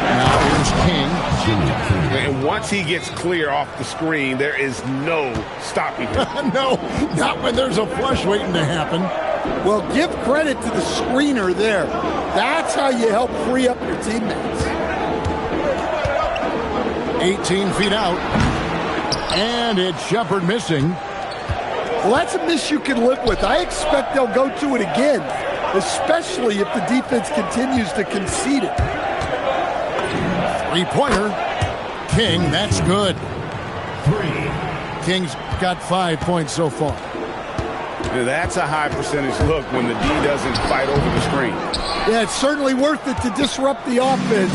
Now here's King. And once he gets clear off the screen, there is no stopping him. No, not when there's a flush waiting to happen. Well, give credit to the screener there. That's how you help free up your teammates. 18 feet out. And it's Shepard missing. Well, that's a miss you can live with. I expect they'll go to it again, especially if the defense continues to concede it. Three-pointer. King, that's good. King's got 5 points so far. That's a high percentage look when the D doesn't fight over the screen. Yeah, it's certainly worth it to disrupt the offense.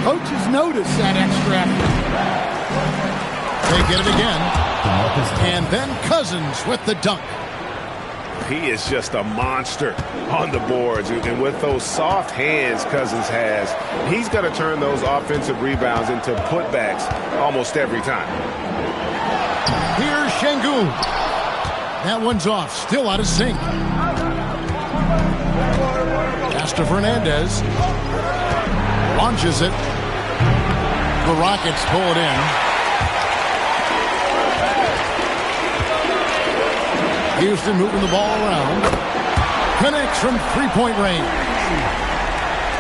Coaches notice that extra effort. They get it again. And then Cousins with the dunk. He is just a monster on the boards. And with those soft hands Cousins has, he's going to turn those offensive rebounds into putbacks almost every time. Here's Şengün. That one's off. Still out of sync. Pass to Fernandez. Launches it. The Rockets pull it in. Houston moving the ball around. Connects from three-point range.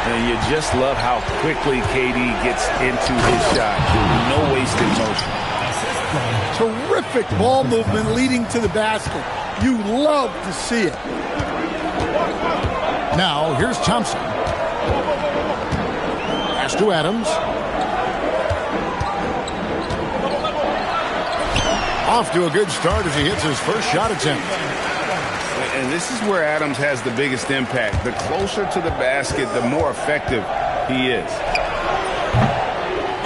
And you just love how quickly KD gets into his shot. No wasted motion. Terrific ball movement leading to the basket. You love to see it. Now, here's Thompson. Pass to Adams. Off to a good start as he hits his first shot attempt. And this is where Adams has the biggest impact. The closer to the basket, the more effective he is.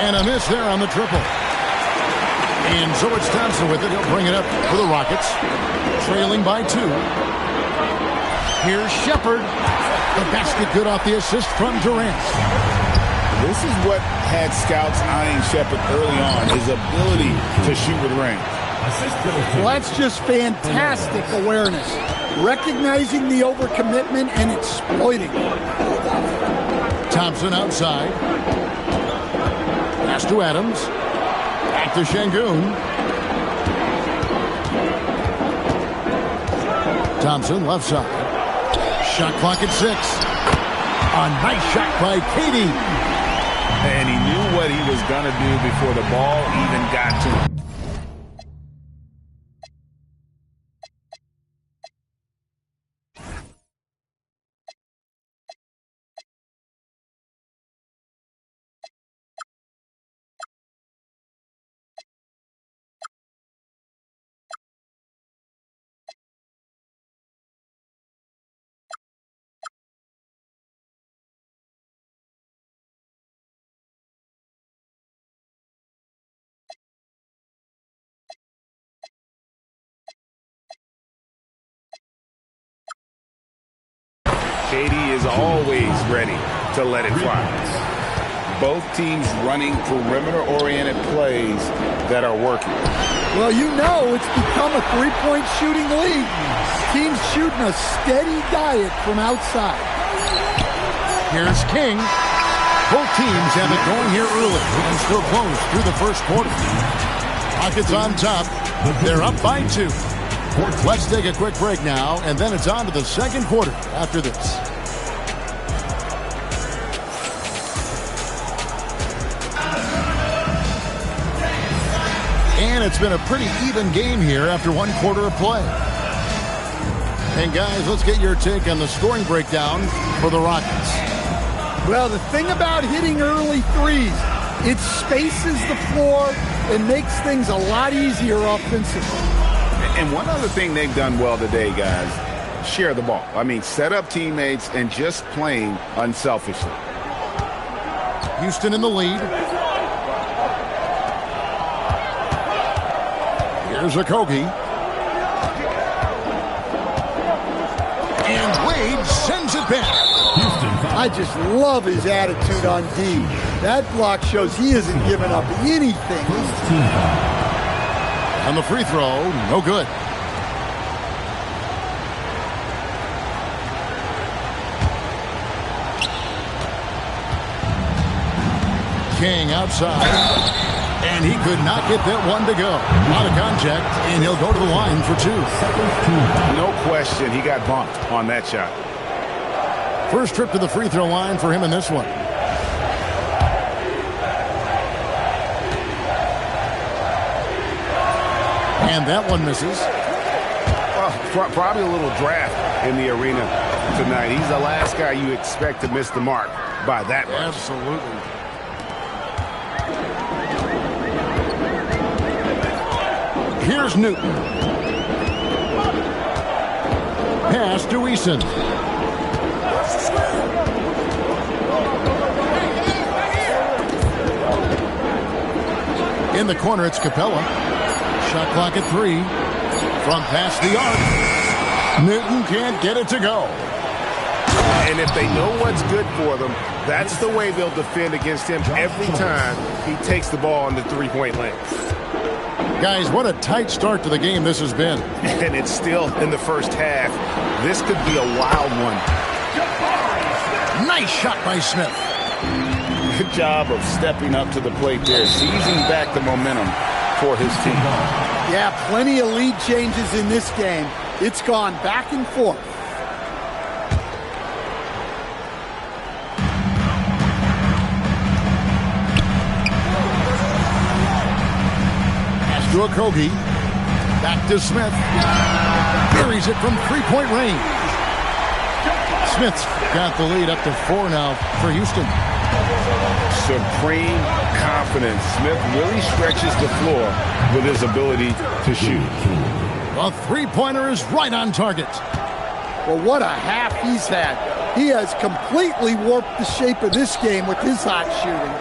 And a miss there on the triple. And so it's Thompson with it. He'll bring it up for the Rockets. Trailing by 2. Here's Shepard. The basket good off the assist from Durant. This is what had scouts eyeing Shepard early on, his ability to shoot with range. Well, that's just fantastic awareness. Recognizing the overcommitment and exploiting it. Thompson outside. Pass to Adams. Back to Şengün. Thompson left side. Shot clock at 6. A nice shot by Katie. And he knew what he was going to do before the ball even got to him. Katie is always ready to let it fly. Both teams running perimeter-oriented plays that are working. Well, you know it's become a three-point shooting league. Teams shooting a steady diet from outside. Here's King. Both teams have it going here early and still close through the first quarter. Rockets on top. They're up by 2. Let's take a quick break now, and then it's on to the second quarter after this. And it's been a pretty even game here after one quarter of play. And guys, let's get your take on the scoring breakdown for the Rockets. Well, the thing about hitting early threes, it spaces the floor and makes things a lot easier offensively. And one other thing they've done well today, guys, share the ball. I mean, set up teammates and just playing unselfishly. Houston in the lead. Here's Okogie. And Wade sends it back. I just love his attitude on D. That block shows he isn't giving up anything. On the free throw, no good. King outside. And he could not get that one to go. Out of contact, and he'll go to the line for 2. No question, he got bumped on that shot. First trip to the free throw line for him in this one. And that one misses. Well, probably a little draft in the arena tonight. He's the last guy you expect to miss the mark by that much. Absolutely. Here's Newton. Pass to Eason. In the corner, it's Capella. Shot clock at 3. From past the arc. Newton can't get it to go. And if they know what's good for them, that's the way they'll defend against him every time he takes the ball in the three-point lane. Guys, what a tight start to the game this has been. And it's still in the first half. This could be a wild one. Nice shot by Smith. Good job of stepping up to the plate there, seizing back the momentum for his team. Yeah, plenty of lead changes in this game. It's gone back and forth. Pass to Okogie. Back to Smith. Buries it from three-point range. Smith's got the lead up to 4 now for Houston. Supreme confidence. Smith really stretches the floor with his ability to shoot. The three-pointer is right on target. Well, what a half he's had. He has completely warped the shape of this game with his hot shooting.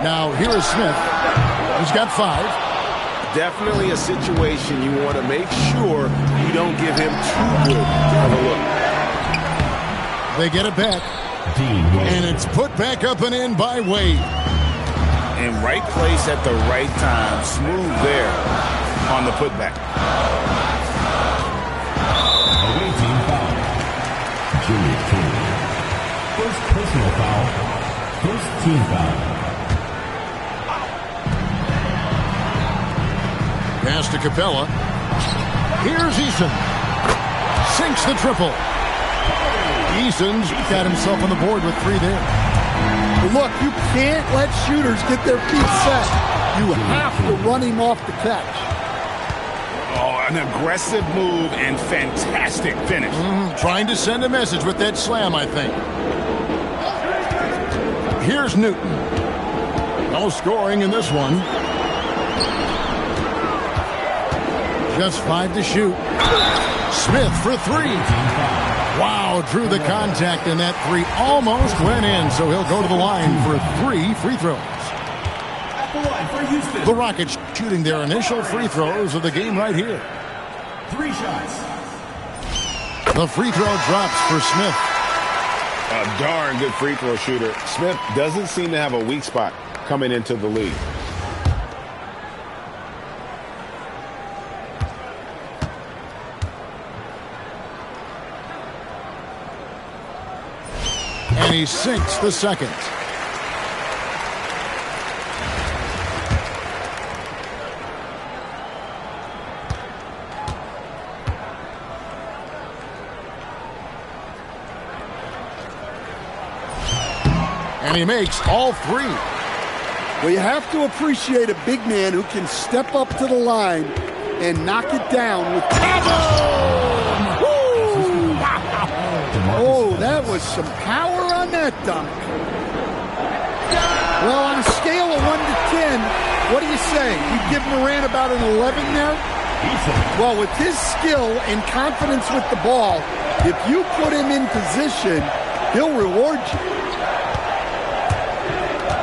Now, here is Smith. He's got 5. Definitely a situation you want to make sure you don't give him too good of a look. They get it back. And it's put back up and in by Wade. In right place at the right time. Smooth there on the putback. First personal foul. First team foul. Pass to Capella. Here's Eason. Sinks the triple. Eason's got himself on the board with 3 there. Look, you can't let shooters get their feet set. You have to run him off the catch. Oh, an aggressive move and fantastic finish. Trying to send a message with that slam, I think. Here's Newton. No scoring in this one. Just 5 to shoot. Smith for 3. Wow, drew the contact, and that 3 almost went in, so he'll go to the line for 3 free throws. The Rockets shooting their initial free throws of the game right here. 3 shots. The free throw drops for Smith. A darn good free throw shooter. Smith doesn't seem to have a weak spot coming into the league. And he sinks the second. And he makes all 3. Well, you have to appreciate a big man who can step up to the line and knock it down with power. Oh, that was some power on that dunk. Well, on a scale of 1 to 10, what do you say? You give Morant about an 11 there? Well, with his skill and confidence with the ball, if you put him in position, he'll reward you.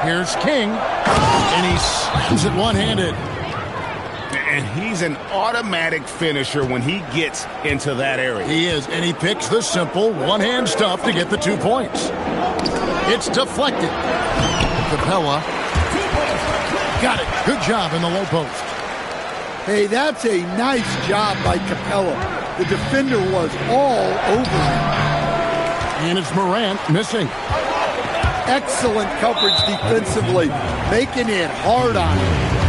Here's King, and he slams it one-handed. And he's an automatic finisher when he gets into that area. He is, and he picks the simple one-hand stuff to get the 2 points. It's deflected. Capella got it. Good job in the low post. Hey, that's a nice job by Capella. The defender was all over him. And it's Morant missing. Excellent coverage defensively, making it hard on him.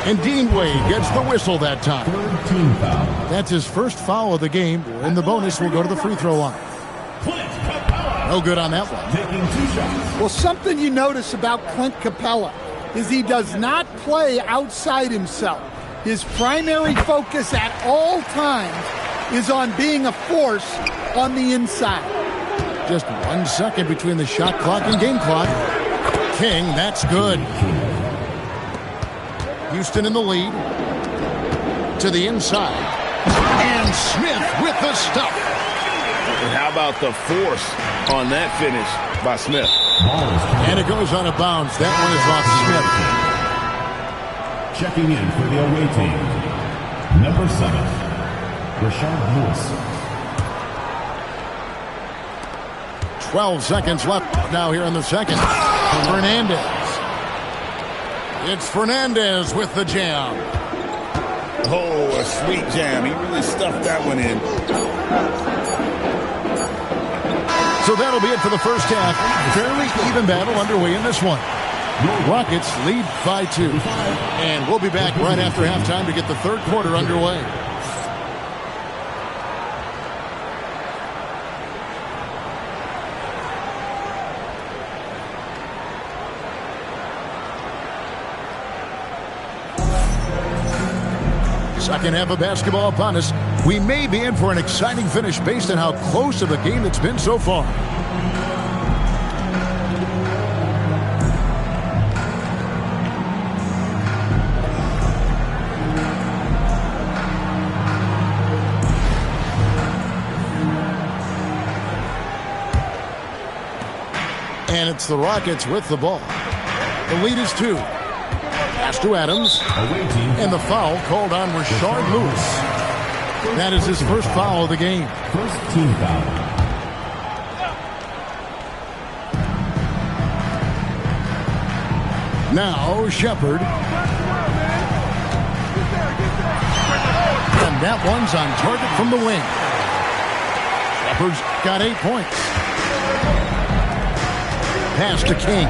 And Dean Wade gets the whistle that time. Third team foul. That's his first foul of the game, and the bonus will go to the free throw line. No good on that one. Taking 2 shots. Well, something you notice about Clint Capella is he does not play outside himself. His primary focus at all times is on being a force on the inside. Just 1 second between the shot clock and game clock. King, that's good. Houston in the lead. To the inside. And Smith with the stuff. And how about the force on that finish by Smith? And it goes out of bounds. That one is off Smith. Checking in for the away team. Number 7, Rashard Lewis. 12 seconds left now here in the second. Fernandez. It's Fernandez with the jam. Oh, a sweet jam. He really stuffed that one in. So that'll be it for the first half. Fairly even battle underway in this one. Rockets lead by 2. And we'll be back right after halftime to get the third quarter underway. Second half of basketball upon us. We may be in for an exciting finish based on how close of a game it's been so far. And it's the Rockets with the ball. The lead is 2. Pass to Adams. And the foul called on Rashard Lewis. That is his first foul of the game. First team foul. Now Shepard. And that one's on target from the wing. Shepard's got 8 points. Pass to King.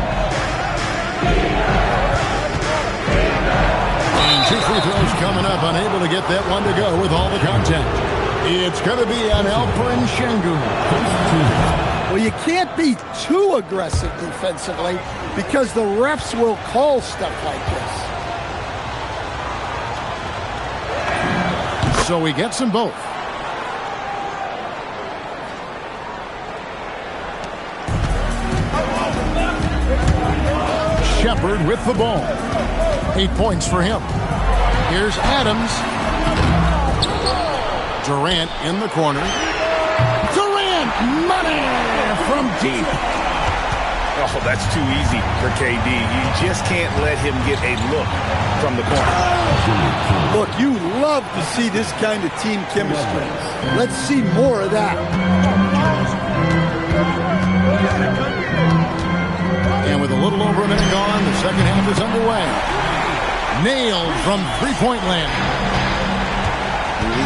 And 2 free throws coming up. Unable to get that one to go with all the content. It's going to be on Alperen Şengün. Well, you can't be too aggressive defensively because the refs will call stuff like this. So he gets them both. Shepard with the ball. 8 points for him. Here's Adams. Durant in the corner. Durant, money from deep. Oh, that's too easy for KD. You just can't let him get a look from the corner. Look, you love to see this kind of team chemistry. Let's see more of that. And with a little over a minute gone, the second half is underway. Nailed from three-point land.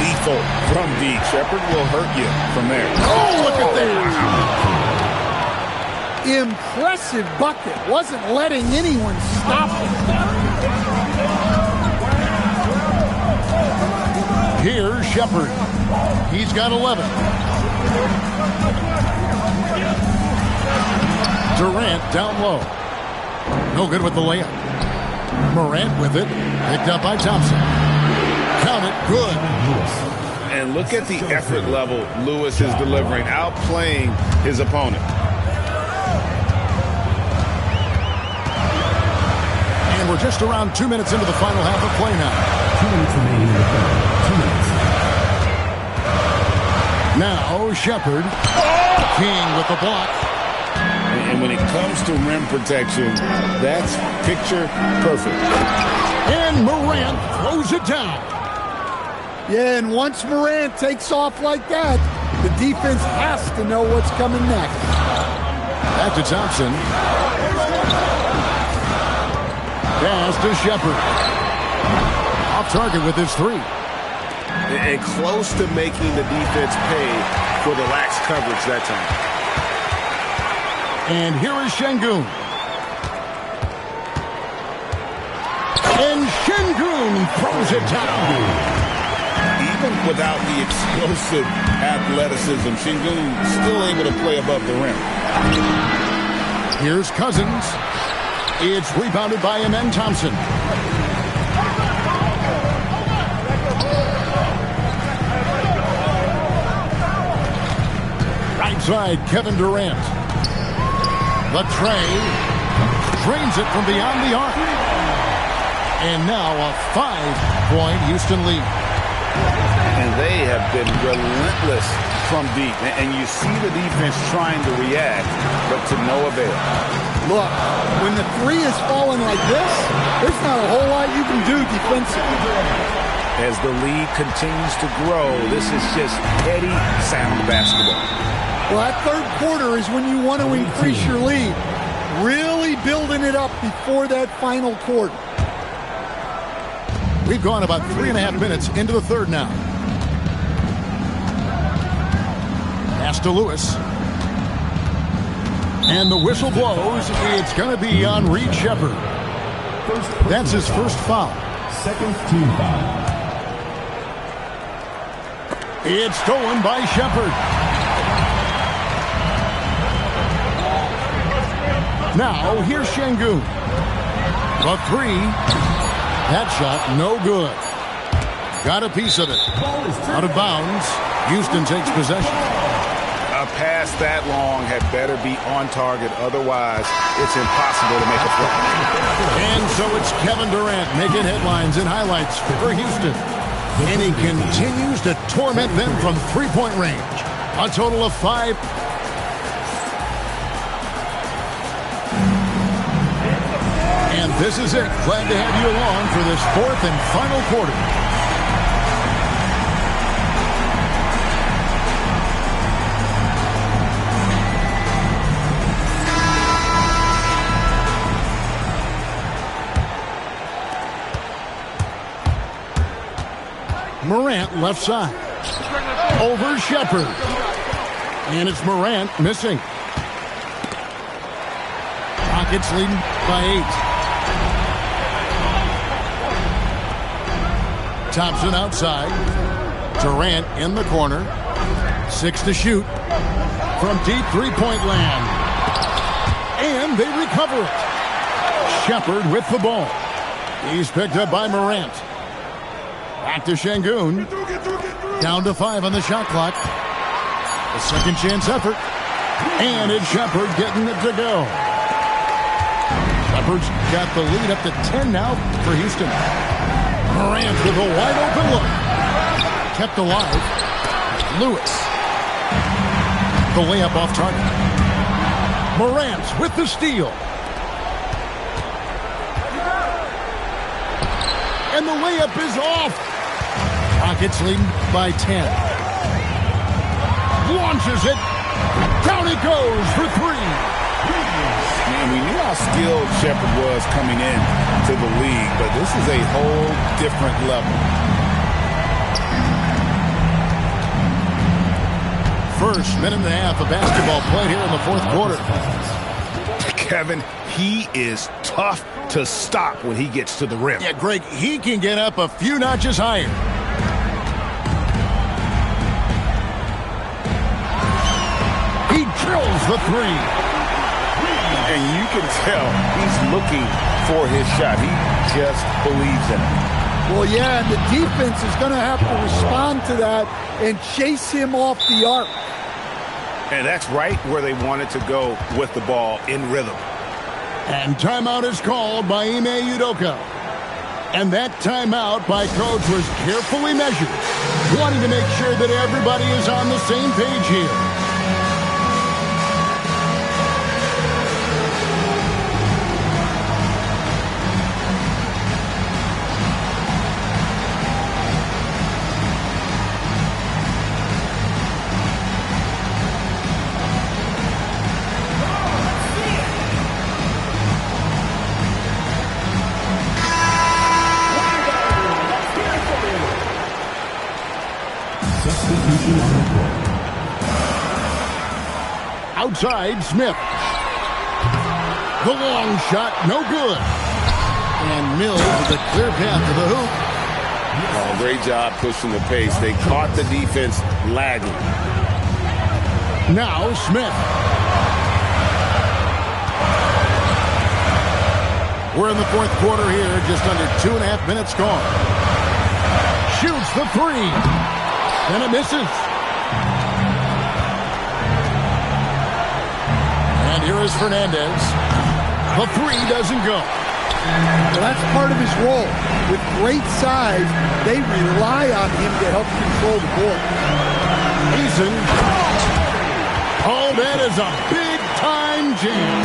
Lethal from deep. Shepard will hurt you from there. Oh, look at that. Impressive bucket. Wasn't letting anyone stop it. Here's Shepard. He's got 11. Durant down low. No good with the layup. Morant with it. Picked up by Thompson. Count it. Good. And look at the effort level Lewis is delivering, outplaying his opponent. And we're just around 2 minutes into the final half of play now. 2 minutes remaining in the third. 2 minutes. Now Shepard. King with the block. And when it comes to rim protection, that's picture perfect. And Morant throws it down. Yeah, and once Morant takes off like that, the defense has to know what's coming next. Back to Thompson. Pass to Shepard. Off target with his three. And close to making the defense pay for the lax coverage that time. And here is Şengün. And Şengün throws it down. Even without the explosive athleticism, Şengün still able to play above the rim. Here's Cousins. It's rebounded by Amen Thompson. Right side, Kevin Durant. The tray. Drains it from beyond the arc. And now a 5-point Houston lead. And they have been relentless from deep. And you see the defense trying to react, but to no avail. Look, when the three is falling like this, there's not a whole lot you can do defensively. As the lead continues to grow, this is just heady, sound basketball. Well, that third quarter is when you want to increase your lead. Really building it up before that final quarter. We've gone about 3.5 minutes into the third now. Pass to Lewis. And the whistle blows. It's going to be on Reed Shepard. That's his first foul. Second team foul. It's stolen by Shepard. Now, here's Şengün. The three. That shot, no good. Got a piece of it. Out of bounds. Houston takes possession. A pass that long had better be on target. Otherwise, it's impossible to make a play. And so it's Kevin Durant making headlines and highlights for Houston. And he continues to torment them from three-point range. A total of 5. And this is it. Glad to have you along for this fourth and final quarter. Morant left side. Over Shepard. And it's Morant missing. Rockets leading by 8. Thompson outside. Durant in the corner. 6 to shoot from deep three-point land. And they recover it. Shepard with the ball. He's picked up by Morant. Back to Şengün. Down to 5 on the shot clock. A second chance effort. And it's Shepard getting it to go. Shepard's got the lead up to 10 now for Houston. Morant with a wide open look. Kept alive. Lewis. The layup off target. Morant with the steal. And the layup is off. Rockets leading by 10. Launches it. Down it goes for 3. Man, we knew how skilled Shepard was coming in to the league, but this is a whole different level. First minute and a half of basketball played here in the fourth quarter. Kevin, he is tough to stop when he gets to the rim. Yeah, Greg, he can get up a few notches higher. He drills the 3. And you can tell he's looking for his shot. He just believes in it. Well, yeah, and the defense is going to have to respond to that and chase him off the arc. And that's right where they wanted to go with the ball in rhythm. And timeout is called by Ime Udoka. And that timeout by coach was carefully measured, wanting to make sure that everybody is on the same page here. Outside, Smith. The long shot, no good. And Mills with a clear path to the hoop. Oh, great job pushing the pace. They caught the defense lagging. Now Smith. We're in the fourth quarter here, just under 2.5 minutes gone. Shoots the 3. And it misses. And here is Fernandez. The 3 doesn't go. Well, that's part of his role. With great size, they rely on him to help control the ball. Eason. Oh, that is a big-time jam.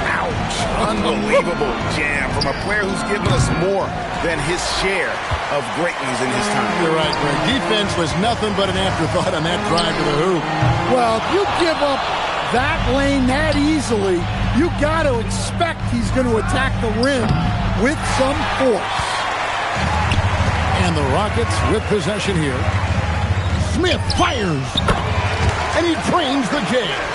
Ouch. Unbelievable jam from a player who's given us more than his share of greatness in his time. You're right, Greg. Defense was nothing but an afterthought on that drive to the hoop. Well, if you give up that lane that easily, you got to expect he's going to attack the rim with some force. And the Rockets with possession here. Smith fires. And he trains the Jazz.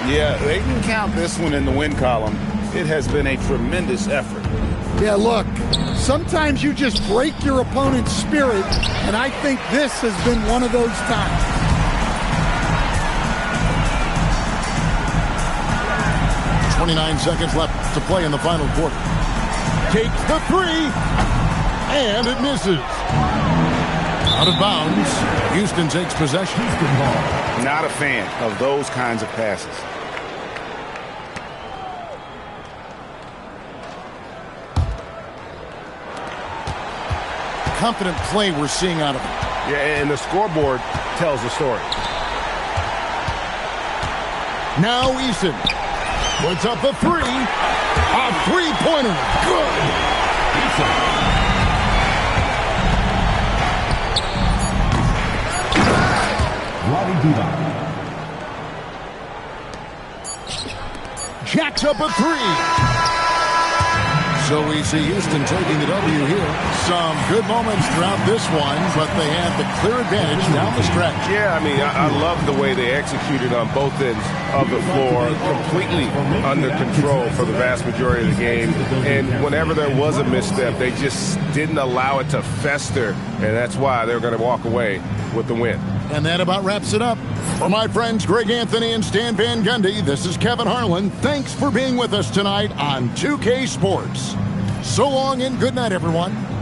Yeah, they can count this one in the win column. It has been a tremendous effort. Yeah, look, sometimes you just break your opponent's spirit, and I think this has been one of those times. .29 seconds left to play in the final quarter. Takes the 3, and it misses. Out of bounds. Houston takes possession. Houston ball. Not a fan of those kinds of passes. Confident play we're seeing out of him. Yeah, and the scoreboard tells the story. Now Eason puts up the 3. A three-pointer. Good. Jacks up a 3. So we see Houston taking the W here. Some good moments throughout this one, but they have the clear advantage down the stretch. Yeah, I mean, I love the way they executed on both ends of the floor, completely under control for the vast majority of the game. And whenever there was a misstep, they just didn't allow it to fester, and that's why they're going to walk away with the win. And that about wraps it up. For my friends Greg Anthony and Stan Van Gundy, this is Kevin Harlan. Thanks for being with us tonight on 2K Sports. So long and good night, everyone.